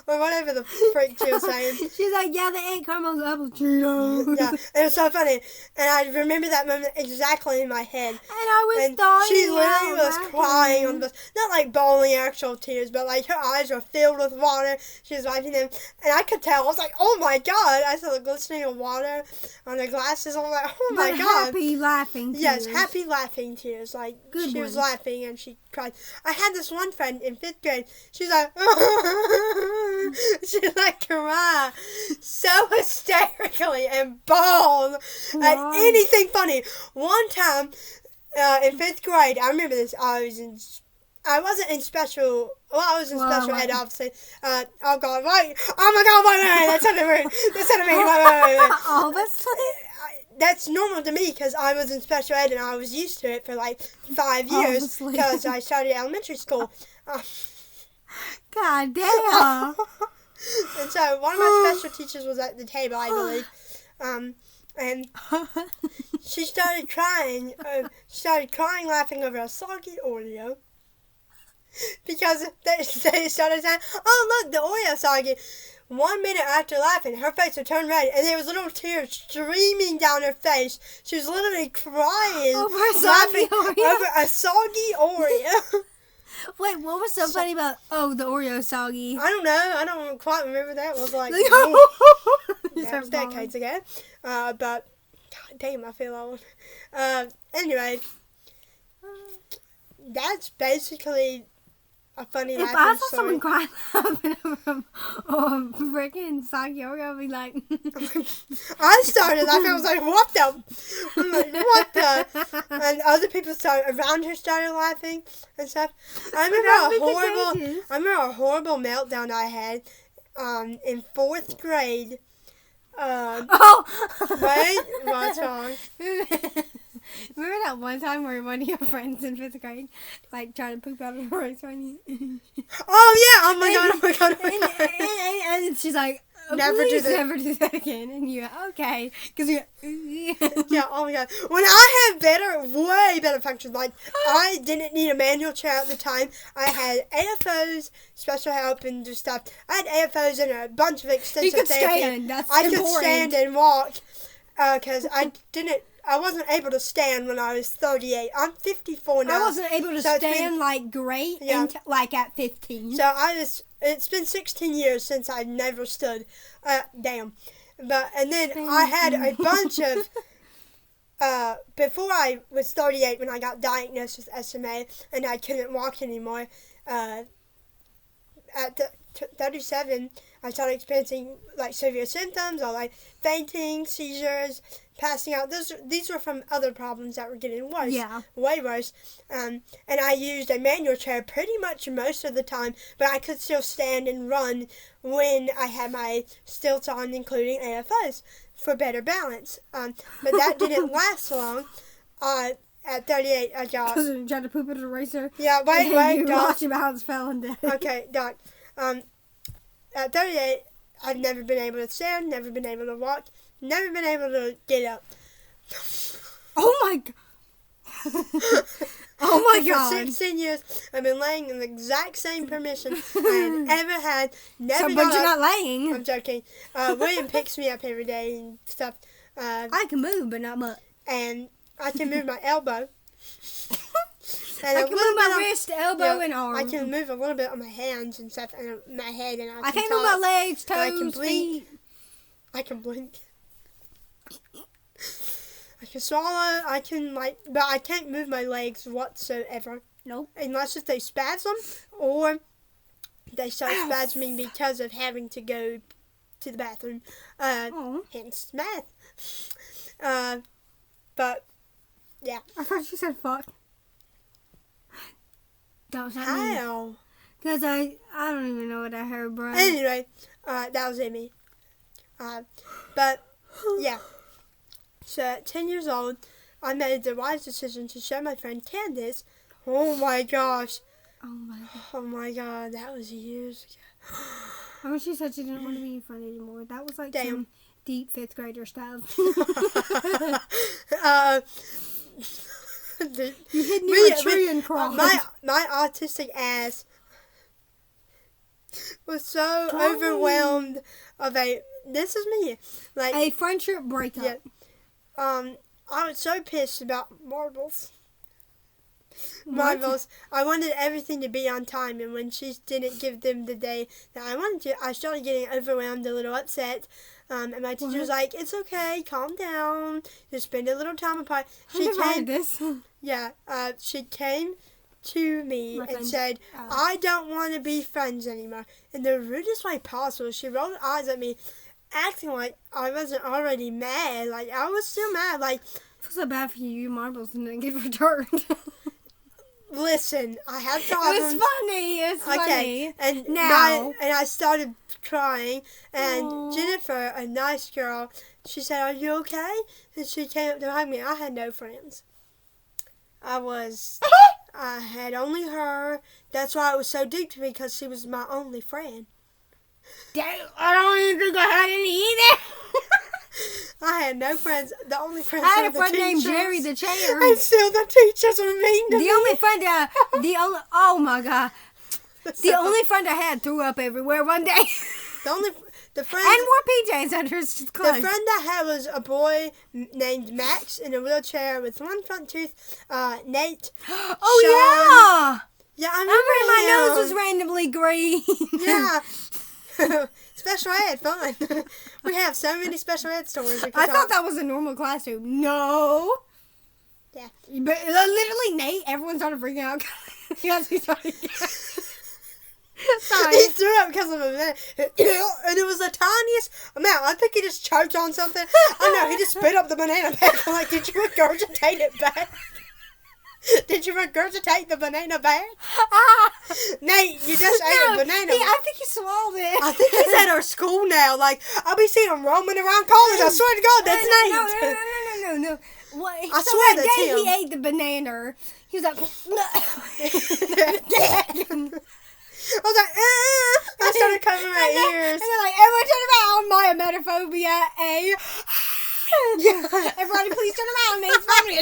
or whatever the freak she was saying. She's like, yeah, they ate caramel apple Cheetos. Yeah, it was so funny, and I remember that moment exactly in my head. And I was dying. She literally was crying on the bus, not like bawling actual tears, but like her eyes were filled with water. She was wiping them, and I could tell. I was like, oh my God! I saw the glistening of water on the glasses. I was like, oh my God! Happy laughing tears. Yes, happy laughing tears. Like, Good she was ones. laughing and she cried. I had this one friend in 5th grade. She's like, she like cry so hysterically and bawled at anything funny. One time in 5th grade, I remember this. I wasn't in special. Well, I was in special ed, obviously. Oh God, wait! Oh my God, wait! That's not rude. That's not me. Wait. Obviously. That's normal to me because I was in special ed and I was used to it for like 5 years because I started elementary school. God damn. And so one of my special teachers was at the table, I believe. And she started crying. Laughing over a soggy Oreo. Because they started saying, oh, look, the Oreo soggy. 1 minute after laughing, her face would turn red, and there was little tears streaming down her face. She was literally crying, laughing over a soggy Oreo. Wait, what was so funny about, the Oreo soggy? I don't know. I don't quite remember that. It was like, that was decades ago. But, God damn, I feel old. Anyway, that's basically a funny if laughing I saw story. someone crying laughing over a freaking soggy Oreo, I'd be like... I started laughing. I was like, what the? I'm like, what the? And other people around her started laughing and stuff. I remember a horrible meltdown I had in 4th grade. Wait, what's wrong? Remember that one time where one of your friends in 5th grade like tried to poop out of her race on you? Oh yeah! Oh my god! And she's like, never do that again. And you're okay, because you. Yeah. Oh my god! When I had way better functions, like I didn't need a manual chair at the time. I had AFOs, special help, and just stuff. I had AFOs and a bunch of extensive You could therapy. stand. That's I important. could stand and walk because I wasn't able to stand when I was 38. I'm 54 now. I wasn't able to stand like great like at 15. So it's been 16 years since I've never stood. Damn. And then I had a bunch of, before I was 38 when I got diagnosed with SMA and I couldn't walk anymore, at 37 I started experiencing like severe symptoms or like fainting, seizures, passing out. These were from other problems that were getting worse. Yeah. Way worse. And I used a manual chair pretty much most of the time, but I could still stand and run when I had my stilts on, including AFOs, for better balance. But that didn't last long. At 38, I got... Because you tried to poop at a racer. Yeah, wait, you Doc. watched him how it's fell and dead. Okay, Doc. At 38, I've never been able to stand, never been able to walk, never been able to get up. Oh my god. Oh my god. For 16 years, I've been laying in the exact same position I had ever had. Never but got you're up. not laying. I'm joking. William picks me up every day and stuff. I can move, but not much. And I can move my elbow. And I can move my wrist, elbow, and arm. I can move a little bit on my hands and stuff, and my head, and I can't move my legs, toes, I can blink. feet. I can blink. I can swallow. But I can't move my legs whatsoever. Nope. Unless if they spasm or they start spasming because of having to go to the bathroom. Hence math. But yeah. I thought you said fuck. That was not me. How? Because I don't even know what I heard, bro. Anyway, that was Emmie. But, yeah. So, at 10 years old, I made the wise decision to show my friend Candace. Oh my gosh. Oh my god, that was years ago. I when she said she didn't want to be in front anymore. That was like some deep 5th grader stuff. You hid near a tree and cried. My autistic ass was so overwhelmed of this is me. Like a friendship breakup. Yeah. I was so pissed about marbles. Marbles. I wanted everything to be on time, and when she didn't give them the day that I wanted to, I started getting overwhelmed, a little upset. And my teacher was like, "It's okay, calm down. Just spend a little time apart." She came to me and said, "I don't want to be friends anymore." In the rudest way possible, she rolled her eyes at me, acting like I wasn't already mad. Like, I was still mad. Like, I feel so bad for you. Your marbles didn't get returned. Listen, I have problems. It's funny. And now. And I started crying. And Jennifer, a nice girl, she said, "Are you okay?" And she came up to hug me. I had no friends. I had only her. That's why it was so deep to me, because she was my only friend. I don't even think I had any either. I had no friends. The only friends I had were a friend the named teachers. Jerry the Chair. And still the teachers were mean to me. The only friend, oh my god. The only friend I had threw up everywhere one day. The friend. And wore PJs under his clothes. The friend I had was a boy named Max in a wheelchair with one front tooth. Nate. Oh, Sean. yeah. Yeah, I remember my him. nose was randomly green. Yeah. Special ed, fun. We have so many special ed stories. I thought that was a normal classroom. No. Yeah. But literally, Nate, everyone started freaking out. Yes, he started. Sorry. He threw up because of a and it was the tiniest amount. I think he just choked on something. Oh no, he just spit up the banana bag. I'm like, did you regurgitate it back? Did you regurgitate the banana bag? Nate, you just ate a banana. I think he swallowed it. I think he's at our school now. Like, I'll be seeing him roaming around college. I swear to God, that's Nate. No. What, I swear that that's day him. he ate the banana. He was like, I was like, I started covering my ears. And they're like, everyone turn around. My emetophobia, Everybody please turn around. Nate's funny.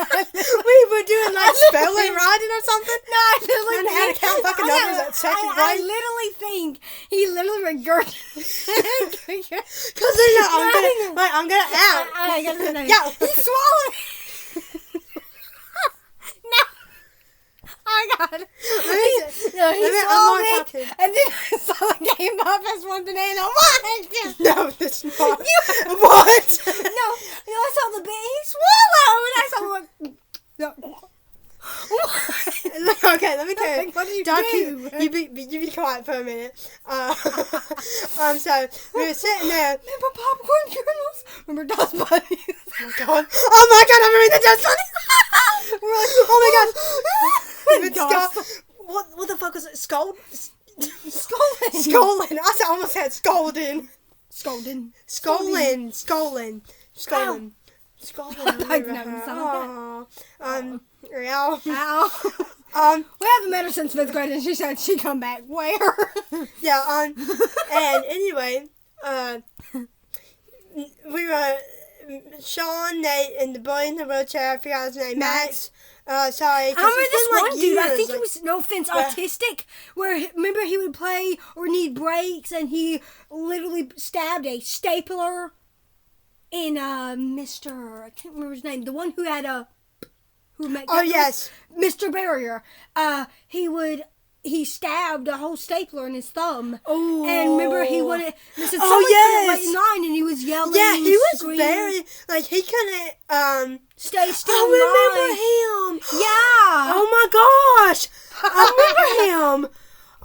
We were doing like spelling writing or something. No, I literally and had to count fucking numbers at second grade. I literally think he literally regurgitated. Because I'm gonna out. I got the name. Yeah. He swallowed. No. Oh my god. He swallowed it. And then I saw it came up as one banana. What? No, it's not. What? No, I saw the he swallowed. I saw one. No. Okay, let me tell you. What did you do? You be quiet for a minute. So we were sitting there. Remember popcorn kernels? Remember dust bunnies? Oh my god! I remember the dust bunnies. We're like, oh my god! What the fuck was it? Scolding. I almost had scolding. Scolding. I've never sound like Ow. We haven't met her since 5th grade, and she said she'd come back. Where? Yeah. And anyway, we were Sean, Nate, and the boy in the wheelchair. I forgot his name. Max. Sorry. I remember this one dude. I think he was, no offense, autistic. Where remember he would play or need breaks, and he literally stabbed a stapler in Mr. I can't remember his name. The one who had yes, Mr. Barrier. He stabbed a whole stapler in his thumb. Oh. And remember he wanted. Listen, yes. Wait in line, and he was yelling. Yeah, he was screaming. very he couldn't Stay still. I remember him. Yeah. Oh my gosh. I remember him.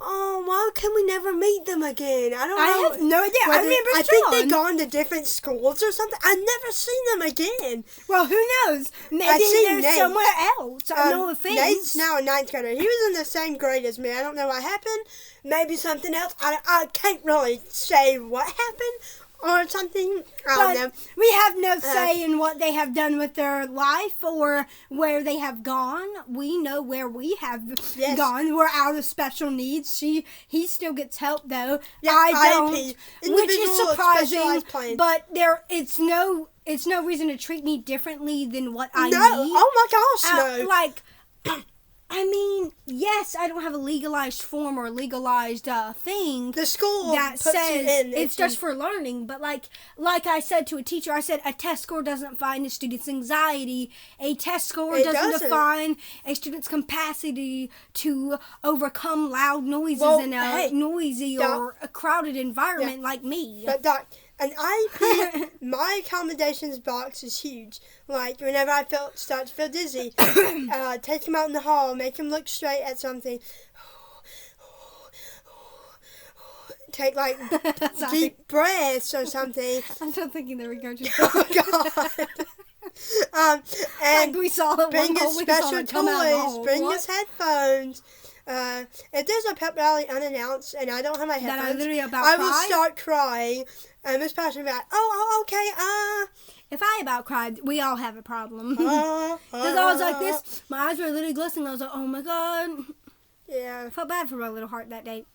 oh, why can we never meet them again? I don't know. I have no idea. I remember I think they've gone to different schools or something. I've never seen them again. Well, who knows? Maybe they're somewhere else. No offense. Nate's now a 9th grader. He was in the same grade as me. I don't know what happened. Maybe something else. I can't really say what happened or something. I don't know. We have no say in what they have done with their life or where they have gone. We know where we have gone. We're out of special needs. He still gets help though. Yeah, I don't, IEP, which is surprising. But it's no reason to treat me differently than what I need. Oh my gosh, no. Like. I mean, yes, I don't have a legalized form or legalized thing. The school that puts says you in it's just for learning. But like I said to a teacher, I said a test score doesn't define a student's anxiety. A test score doesn't define a student's capacity to overcome loud noises in a noisy or a crowded environment like me. But Doc, an IEP, my accommodations box is huge. Like, whenever I start to feel dizzy, take him out in the hall, make him look straight at something. Take, like, deep breaths or something. I'm still thinking the regurgitated. Oh, God. And like we saw it bring his special toys, bring his headphones. If there's a pep rally unannounced and I don't have my headphones, I will start crying. And Miss Passion will be like, oh, okay, If I about cried, we all have a problem. Because I was like this, my eyes were literally glistening. I was like, oh my God. Yeah. I felt bad for my little heart that day.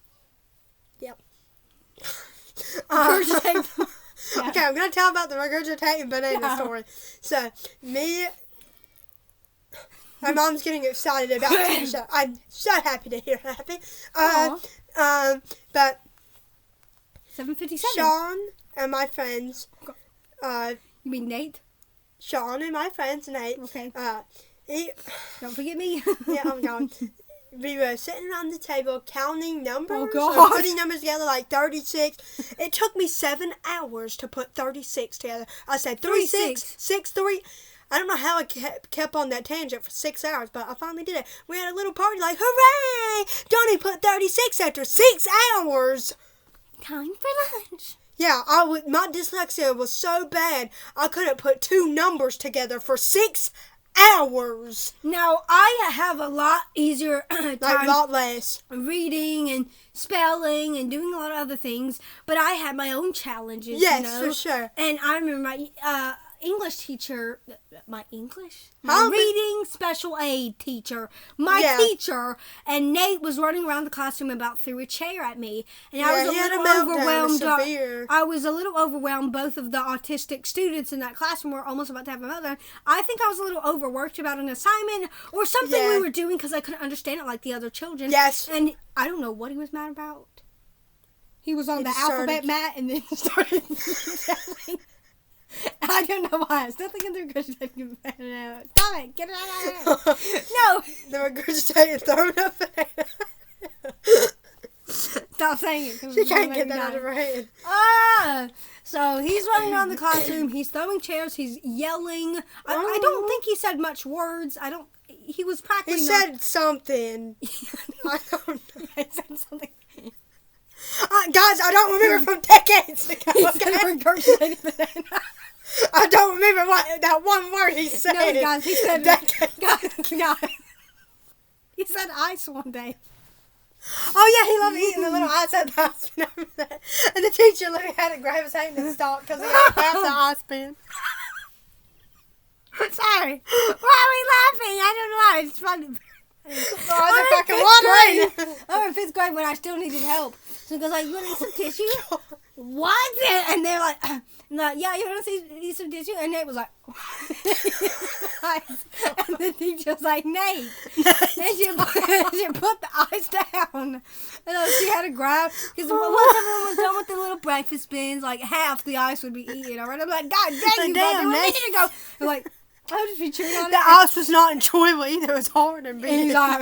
Yep. Yeah. Okay, I'm going to tell about the regurgitating banana story. So, my mom's getting excited about it, so I'm so happy to hear her happy. But 7:57. Sean and my friends. You mean Nate? Sean and my friends, Nate. Okay. Don't forget me. Yeah, I'm going. We were sitting around the table counting numbers. Oh, God. Putting numbers together like 36. It took me 7 hours to put 36 together. I said 36, 6, 3. I don't know how I kept on that tangent for 6 hours, but I finally did it. We had a little party like, hooray! Donnie put 36 after 6 hours. Time for lunch. Yeah, my dyslexia was so bad, I couldn't put two numbers together for 6 hours. Now, I have a lot easier time. Like, a lot less. Reading and spelling and doing a lot of other things, but I had my own challenges, Yes, for sure. And I remember my English teacher, my reading special aid teacher, teacher, and Nate was running around the classroom and about threw a chair at me, and I was a little overwhelmed. I was a little overwhelmed. Both of the autistic students in that classroom were almost about to have a meltdown. I think I was a little overworked about an assignment or something we were doing because I couldn't understand it like the other children. Yes. And I don't know what he was mad about. He was on the alphabet mat and then started yelling. I don't know why. I still think they're regurgitating banana. Stop it. Get it out of here. No. They're regurgitating throwing up banana. Stop saying it. She can't get that out of her head. So he's running around the classroom. He's throwing chairs. He's yelling. I don't think he said much words. He was practically. He said something. I don't know. He said something. Guys, I don't remember from decades ago. He said regurgitating banana. I don't remember that one word he said. No, guys, he said guys. He said ice one day. Oh yeah, he loved eating the little ice at the ice pin over there. And the teacher literally had to grab his hand and stop because he ate half the ice pin. Sorry. Why are we laughing? I don't know. It's funny. I'm in 5th grade when I still needed help. So he goes like, you want to eat some tissue? What? And they're like, yeah, you want to eat some tissue? And Nate was like, and the teacher was like, Nate. And she put the ice down. And she had to grab, because once everyone was done with the little breakfast bins, like half the ice would be eaten. Already. I'm like, God dang you, damn, Nate. Go. I'm like, I'll just be chewing on it. The ice was not enjoyable either. It was hard and big. And he's like,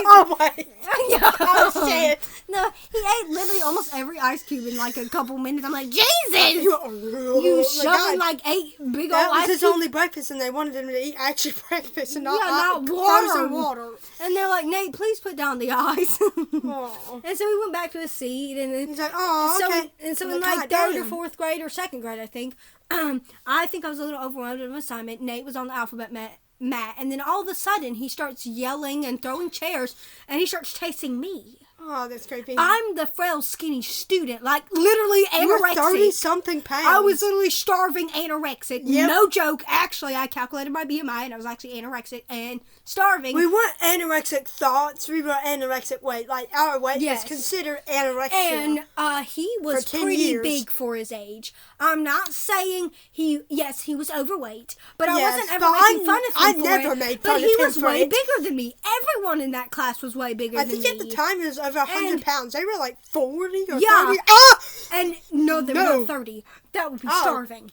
oh, wait. No. Oh, shit. No, he ate literally almost every ice cube in like a couple minutes. I'm like, Jesus! You You shoving like 8 big that old was ice his cubes. only breakfast, and they wanted him to eat actually breakfast and not, not frozen water. water. And they're like, Nate, please put down the ice. Oh. And so we went back to his seat, and then He's like, oh, okay. so I'm in like, like God 3rd or damn. 4th grade or 2nd grade, I think, I think I was a little overwhelmed with an assignment. Nate was on the alphabet mat, and then all of a sudden he starts yelling and throwing chairs, and he starts chasing me. Oh, that's creepy. I'm the frail, skinny student, like literally You were anorexic. 30-something pounds. I was literally starving, anorexic. Yep. No joke. Actually, I calculated my BMI, and I was actually anorexic and starving. We weren't anorexic thoughts. We were anorexic weight. Like, our weight Yes. is considered anorexia. And he was For 10 pretty years. big for his age. I'm not saying he was overweight, but I Yes, wasn't ever but making fun of him I for never it. made But fun he of him was for way it. bigger than me. Everyone in that class was way bigger I than think me. at the time it was over 100 And- pounds. They were like 40 or Yeah. 30. Ah! And no, they were No. not 30. That would be Oh. starving.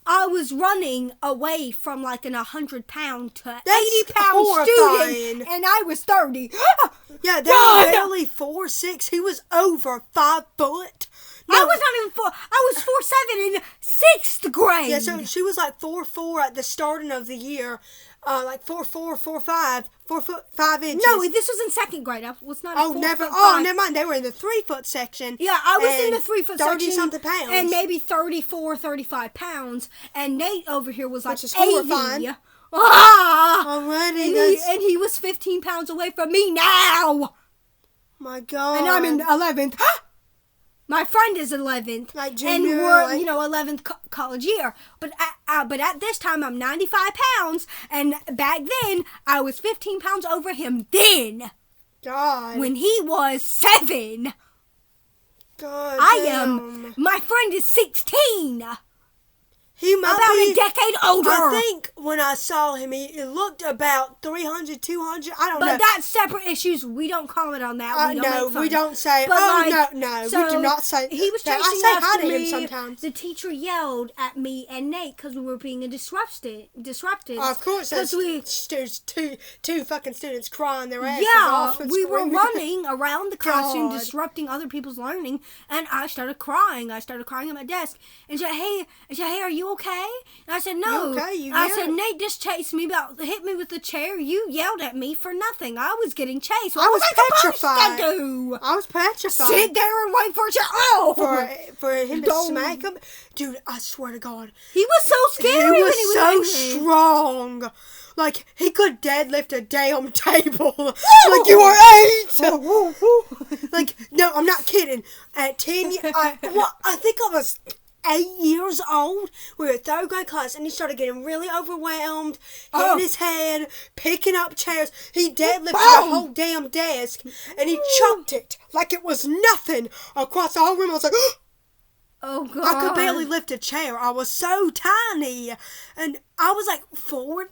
I was running away from like an 100-pound to That's 80-pound horrifying. student, and I was 30. Yeah, they Run! were barely 4'6". He was over 5 foot. I was not even 4. I was 4'7" in 6th grade. Yeah, so she was like 4'4" at the starting of the year. Like 4'4", 4'5", 4 foot 5 inches. No, this was in 2nd grade. I was not. Oh, never mind. They were in the 3 foot section. Yeah, I was in and the 3 foot section. 30-something pounds. And maybe 34, 35 pounds. And Nate over here was like Which is 80. horrifying. Ah! Already, And he was 15 pounds away from me now. my God. And I'm in 11th. My friend is 11th. Like and junior, we're, like- 11th college year. But at this time, I'm 95 pounds. And back then, I was 15 pounds over him then. God. When he was 7. God My friend is 16. He might About be a decade older. I think when I saw him, he looked about 300, 200. I don't know. But that's separate issues. We don't comment on that. We don't make fun. we don't say, But no, so we do not say he was that. chasing I say hi after to him me. sometimes. The teacher yelled at me and Nate because we were being disrupted. Of course, because there's two fucking students crying their asses Yeah, off. and we were screaming. running around the classroom, God. disrupting other people's learning, and I started crying. I started crying at my desk, and she said, "Hey, are you okay?" And I said, "No." You okay? You I hear said, it? "Nate just chased me, hit me with the chair. You yelled at me for nothing. I was getting chased. I What was was I petrified. supposed to do? I was petrified. Sit there and wait for a chair? Oh, for him to Don't. smack him. Dude, I swear to God. he was so scary He when was he was so angry. strong. Like, he could deadlift a damn table. Like, you were 8. Like, no, I'm not kidding. At 10, I think I was 8 years old. We were in 3rd grade class, and he started getting really overwhelmed, hitting his head, picking up chairs. He deadlifted the whole damn desk, and he chucked it like it was nothing across the whole room. I was like, Oh God! I could barely lift a chair. I was so tiny. And I was like 4,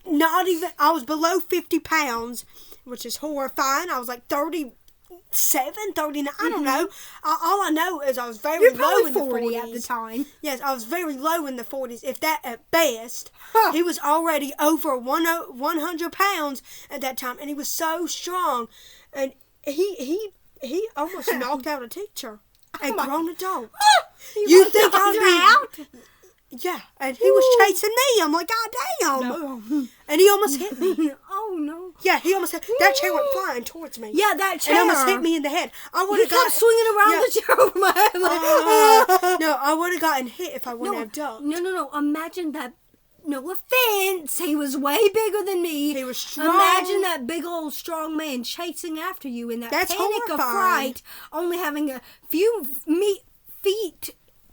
I was below 50 pounds, which is horrifying. I was like 37, 39, I don't know. All I know is I was very You're low probably in the 40 40s. at the time. Yes, I was very low in the 40s, if that at best. Huh. He was already over 100 pounds at that time, and he was so strong. And he almost knocked out a teacher. A grown adult. You think I'd be... Yeah, and he was chasing me. I'm like, God damn. No. And he almost hit me. Oh no! Yeah, he almost hit... That chair went flying towards me. Yeah, that chair. And almost hit me in the head. I would He have got... kept swinging around Yeah. the chair over my head. Like, No, I would have gotten hit if I wouldn't have ducked. No. Imagine that. No offense, he was way bigger than me. He was strong. Imagine that big old strong man chasing after you in that That's panic of horrifying. fright, only having a few feet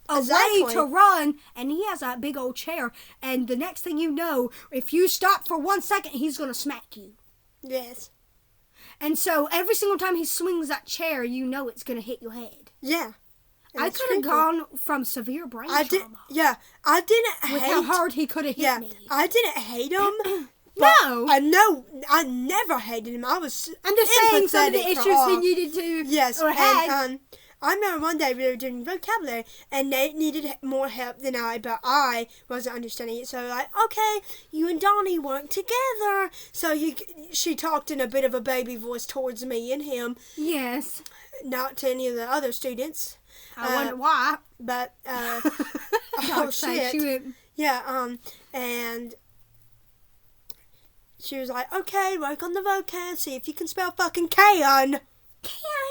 away Exactly. to run, and he has that big old chair. And the next thing you know, if you stop for 1 second, he's gonna smack you. Yes. And so every single time he swings that chair, you know it's gonna hit your head. Yeah. And I it's could have creepy. gone from severe brain I did. trauma Yeah, I didn't with hate. how hard he could have hit Yeah, me. I didn't hate him. No. I never hated him. I was I'm just saying some of the empathetic for issues all. he needed to Yes, or had. and I remember one day we were doing vocabulary, and Nate needed more help than I, but I wasn't understanding it. So like, okay, you and Donnie work together. So she talked in a bit of a baby voice towards me and him. Yes. Not to any of the other students. I wonder why. But oh shit. Yeah. And she was like, okay, work on the vocab, see if you can spell fucking can.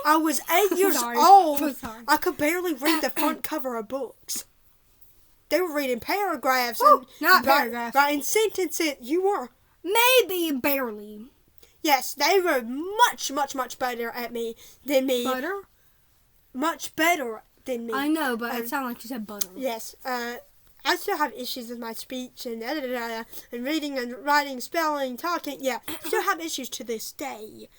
I was 8 years old. I could barely read the front cover of books. They were reading paragraphs and not paragraphs. Writing sentences. You were. Maybe barely. Yes, they were much, much, much better at me than me. Butter? Much better than me. I know, but it sounded like you said butter. Yes. I still have issues with my speech and and reading and writing, spelling, talking. Yeah, still have issues to this day.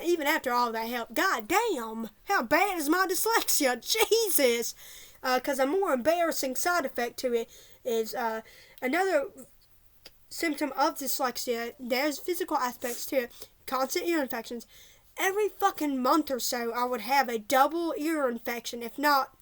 Even after all that help. God damn, how bad is my dyslexia? Jesus. Because a more embarrassing side effect to it is another symptom of dyslexia. There's physical aspects to it. Constant ear infections. Every fucking month or so, I would have a double ear infection, if not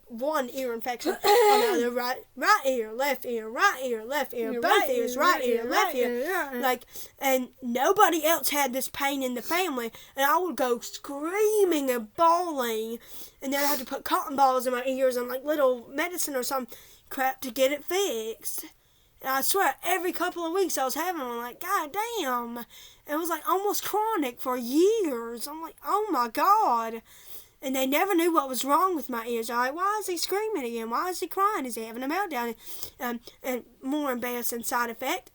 one ear infection on the other right ear, left ear, right ear, left ear, both ears, right ear, left ear. Like, and nobody else had this pain in the family, and I would go screaming and bawling, and then I had to put cotton balls in my ears and like little medicine or some crap to get it fixed. And I swear, every couple of weeks I was having one. Like, god damn. It was like almost chronic for years. I'm like, oh my god. And they never knew what was wrong with my ears. They're like, why is he screaming again? Why is he crying? Is he having a meltdown? And more embarrassing side effect.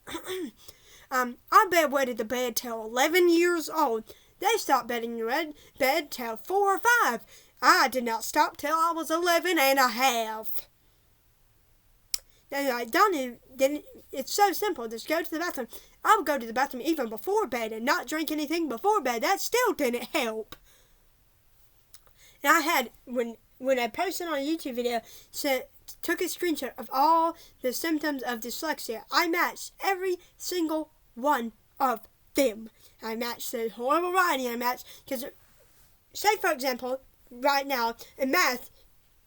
I bedwetted the bed till 11 years old. They stopped bedding the bed till 4 or 5. I did not stop till I was 11 and a half. They're like, Donnie, it's so simple. Just go to the bathroom. I would go to the bathroom even before bed and not drink anything before bed. That still didn't help. And I had, when I posted on a YouTube video, took a screenshot of all the symptoms of dyslexia. I matched every single one of them. I matched the horrible writing. I matched, because, say for example, right now, in math,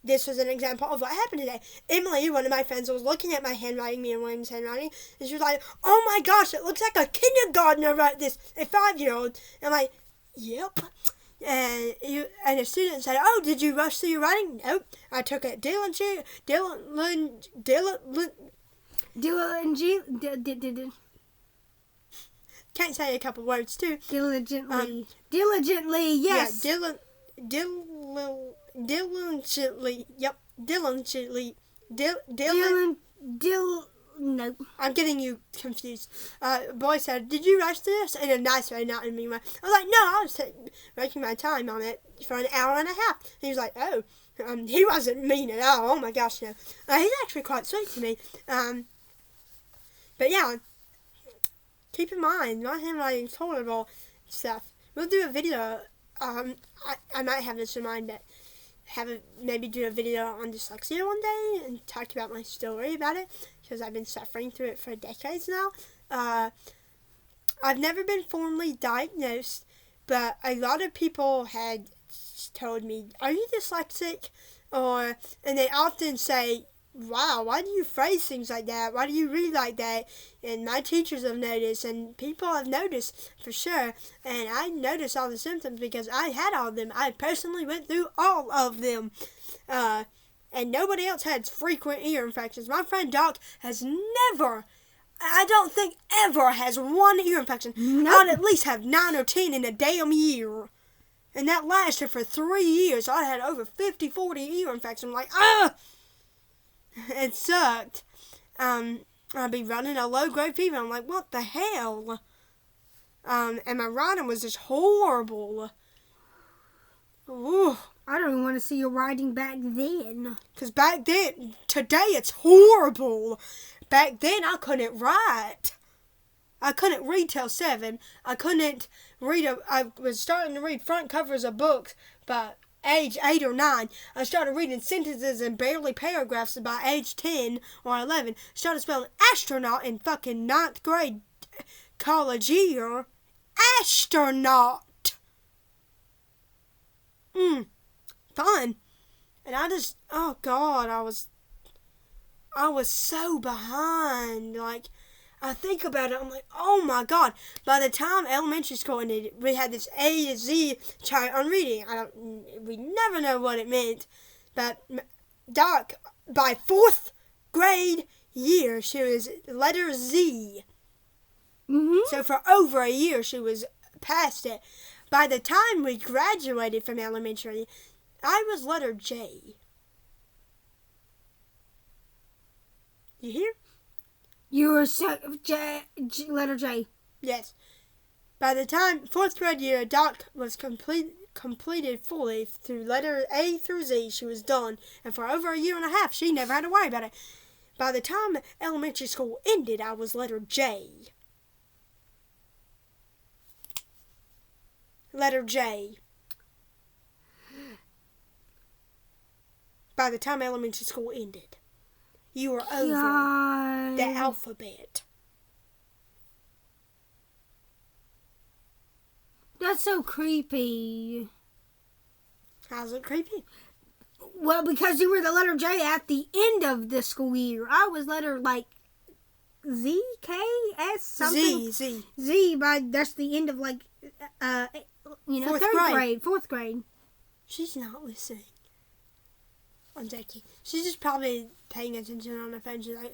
this was an example of what happened today. Emily, one of my friends, was looking at my handwriting, me and William's handwriting, and she was like, oh my gosh, it looks like a kindergartner wrote this, a 5-year-old. And I'm like, yep. And a student said, oh, did you rush through your writing? Nope. I took it diligently. Can't say a couple words too. Diligently, yes. Yeah, diligently. Yep, diligently. Nope. I'm getting you confused. Boy said, did you rush through this? In a nice way, not in a mean way. I was like, no, I was making my time on it for an hour and a half. And he was like, oh, he wasn't mean at all. Oh my gosh, no. He's actually quite sweet to me. But yeah, keep in mind, my handwriting's horrible stuff. We'll do a video. I might have this in mind, but maybe do a video on dyslexia one day and talk about my story about it, because I've been suffering through it for decades now. I've never been formally diagnosed, but a lot of people had told me, are you dyslexic? And they often say, wow, why do you phrase things like that? Why do you read like that? And my teachers have noticed, and people have noticed for sure. And I noticed all the symptoms because I had all of them. I personally went through all of them. And nobody else had frequent ear infections. My friend Doc has never, I don't think ever, has one ear infection. Nope. I'd at least have 9 or 10 in a damn year. And that lasted for 3 years. I had over 50, 40 ear infections. I'm like, ah! It sucked. I'd be running a low-grade fever. I'm like, what the hell? And my writing was just horrible. Ooh. I don't even want to see your writing back then. Because back then, today it's horrible. Back then I couldn't write. I couldn't read till 7. I couldn't read, I was starting to read front covers of books, but age 8 or 9. I started reading sentences and barely paragraphs by age 10 or 11. Started spelling astronaut in fucking 9th grade college year. Astronaut. fun. And oh God, I was so behind. Like, I think about it, I'm like, oh my God. By the time elementary school ended, we had this A to Z chart on reading. We never know what it meant. But Doc, by 4th grade year, she was letter Z. Mm-hmm. So for over a year, she was past it. By the time we graduated from elementary, I was letter J. You hear? You were letter J. Yes. By the time 4th grade year, Doc was completed fully through letter A through Z. She was done. And for over a year and a half, she never had to worry about it. By the time elementary school ended, I was letter J. Letter J. By the time elementary school ended, you were over the alphabet. That's so creepy. How's it creepy? Well, because you were the letter J at the end of the school year. I was letter like Z, K, S, something. Z, that's the end of like, Fourth 3rd grade, 4th grade. She's not listening. I'm joking. She's just probably paying attention on her phone. She's like,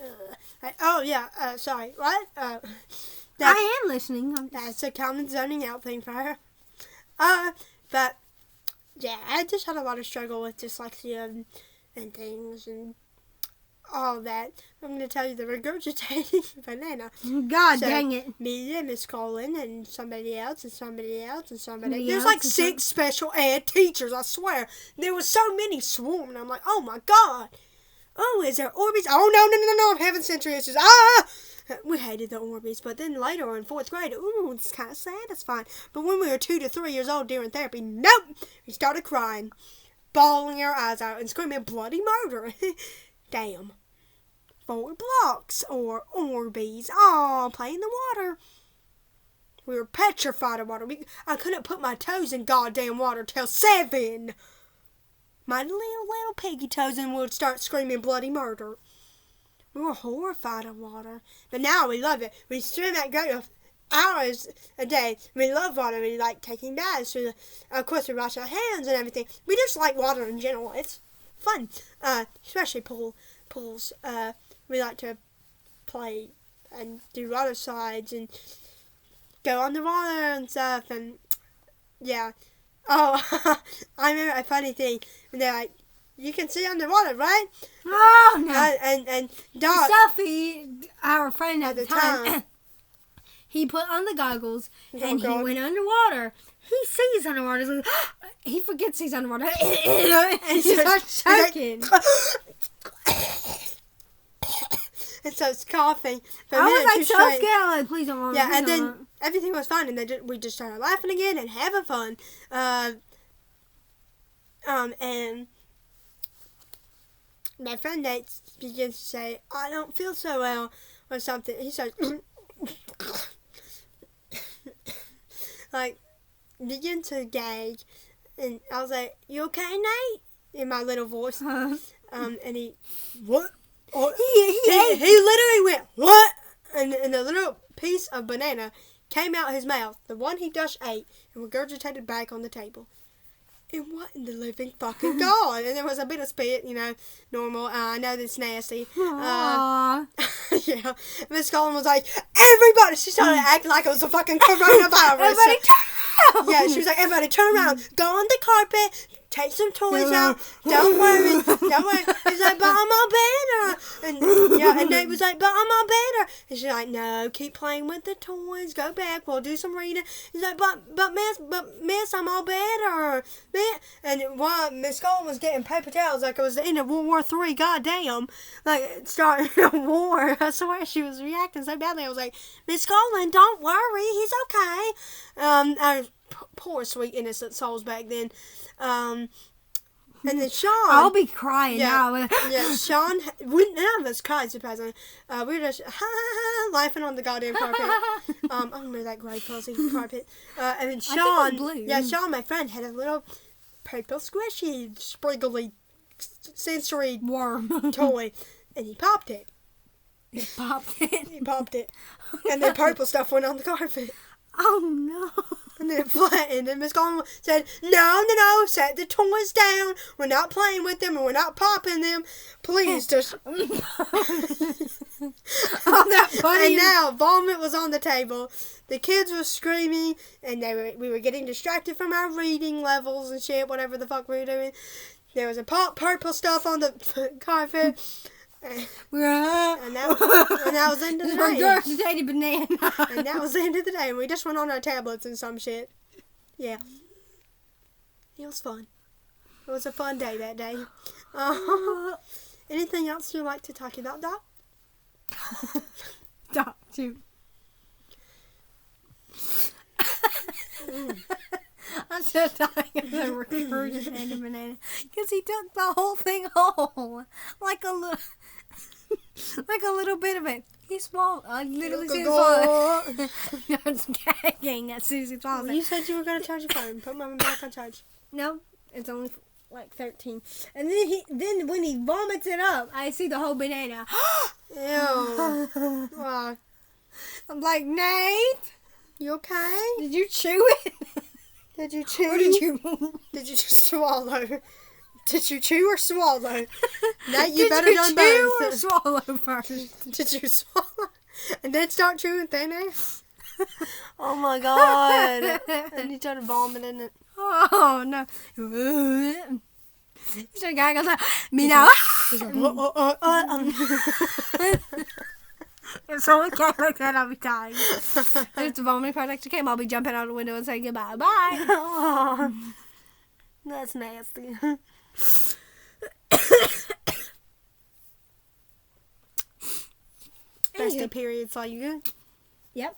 oh yeah, sorry, what? I am listening. That's a common zoning out thing for her. But yeah, I just had a lot of struggle with dyslexia and things and all that. I'm going to tell you the regurgitated banana. God dang it. Me and Miss Colin and somebody else and somebody else and somebody else. There's There's like 6 special ed teachers, I swear. There was so many swarming. I'm like, oh my God. Oh, is there Orbeez? Oh, no, I'm having sensory issues. We hated the Orbeez, but then later in 4th grade, it's kind of satisfying. But when we were 2 to 3 years old during therapy, nope, we started crying, bawling our eyes out, and screaming bloody murder. Damn. 4 blocks or Orbeez. Oh, play in the water. We were petrified of water. I couldn't put my toes in goddamn water till 7. My little piggy toes and would start screaming bloody murder. We were horrified of water. But now we love it. We swim at great hours a day. We love water. We like taking baths. Of course, we wash our hands and everything. We just like water in general. It's fun. Especially pools. We like to play and do water slides and go on the water and stuff. And yeah. Oh, I remember a funny thing. And they're like, you can see underwater, right? Oh, no. And Doc, Sophie, our friend at the time, he put on the goggles and he went underwater. He sees underwater. He forgets he's underwater. And he starts choking. And so it's coughing. I was like so scared. I'm like, please don't want Yeah, and then everything was fine, and we just started laughing again and having fun. And my friend Nate begins to say, I don't feel so well, or something. He starts, like, begin to gag. And I was like, you okay, Nate? In my little voice. And he, what? Oh, he literally went, what? And the little piece of banana came out his mouth, the one he just ate, and regurgitated back on the table. And what in the living fucking God? And there was a bit of spit, normal. I know that's nasty. Yeah. Miss Colin was like, everybody! She started acting like it was a fucking coronavirus. Everybody turn around! Yeah, she was like, everybody turn around. Go on the carpet. Take some toys out. Don't worry. He's like, but I'm all better. And Nate was like, but I'm all better. And she's like, no, keep playing with the toys. Go back. We'll do some reading. He's like, but miss, I'm all better. And while Miss Colin was getting paper towels like it was the end of World War III, goddamn, like starting a war. I swear she was reacting so badly. I was like, Miss Colin, don't worry. He's okay. I was poor sweet innocent souls back then. And then Sean, I'll be crying now. Yeah, Sean, none of us cried, surprisingly. We were just laughing on the goddamn carpet. I remember that gray fuzzy carpet. And then Sean, blue. Yeah, Sean, my friend, had a little purple squishy, spriggly, sensory Worm. toy. And he popped it. He popped it. He popped it. And then purple stuff went on the carpet. Oh no. And then it flattened, and Miss Golden said, no, set the toys down. We're not playing with them, and we're not popping them. Please, just... that funny. And now, vomit was on the table. The kids were screaming, and we were getting distracted from our reading levels and shit, whatever the fuck we were doing. There was a purple stuff on the carpet. And that was the end of the day. Regurgitated banana. And that was the end of the day. And we just went on our tablets and some shit. Yeah. It was fun. It was a fun day that day. Anything else you'd like to talk about, Doc? Doc, too. I'm still talking about the regurgitated banana because he took the whole thing whole, like a little bit of it. He swallowed. I literally said swallowed. I was gagging as soon as he swallowed it. You said you were gonna charge your phone. Put mine back on charge. No, it's only like 13. And then when he vomits it up, I see the whole banana. Ew. I'm like, Nate, you okay? did you chew it? Did you chew? Or did you? Did you just swallow? Did you chew or swallow? Now you Did better you done chew both. or swallow first? Did you swallow and then start chewing thin air? Oh my god! And you started vomiting it. Oh no! So the guy goes like, me now. He's like, If someone can't like that, I'll be dying. If the vomiting part actually came, I'll be jumping out the window and saying goodbye. Bye. Oh, that's nasty. Bestie period, saw you good? Yep.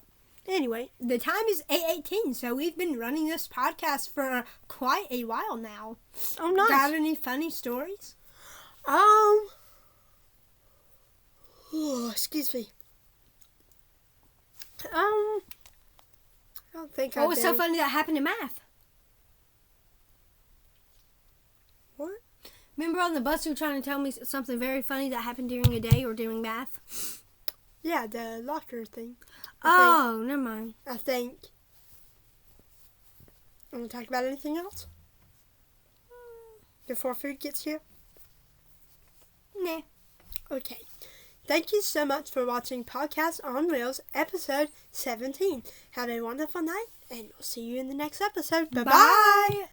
Anyway, The time is 8:18, so we've been running this podcast for quite a while now. oh nice. Got any funny stories? Excuse me. I don't think I What was so do. funny that happened in math? What? Remember on the bus you were trying to tell me something very funny that happened during a day or during math? Yeah, the locker thing. Oh, never mind. I think. Want to talk about anything else? Before food gets here? Nah. Okay. Thank you so much for watching Podcast on Wheelz, episode 17. Have a wonderful night, and we'll see you in the next episode. Bye-bye. Bye.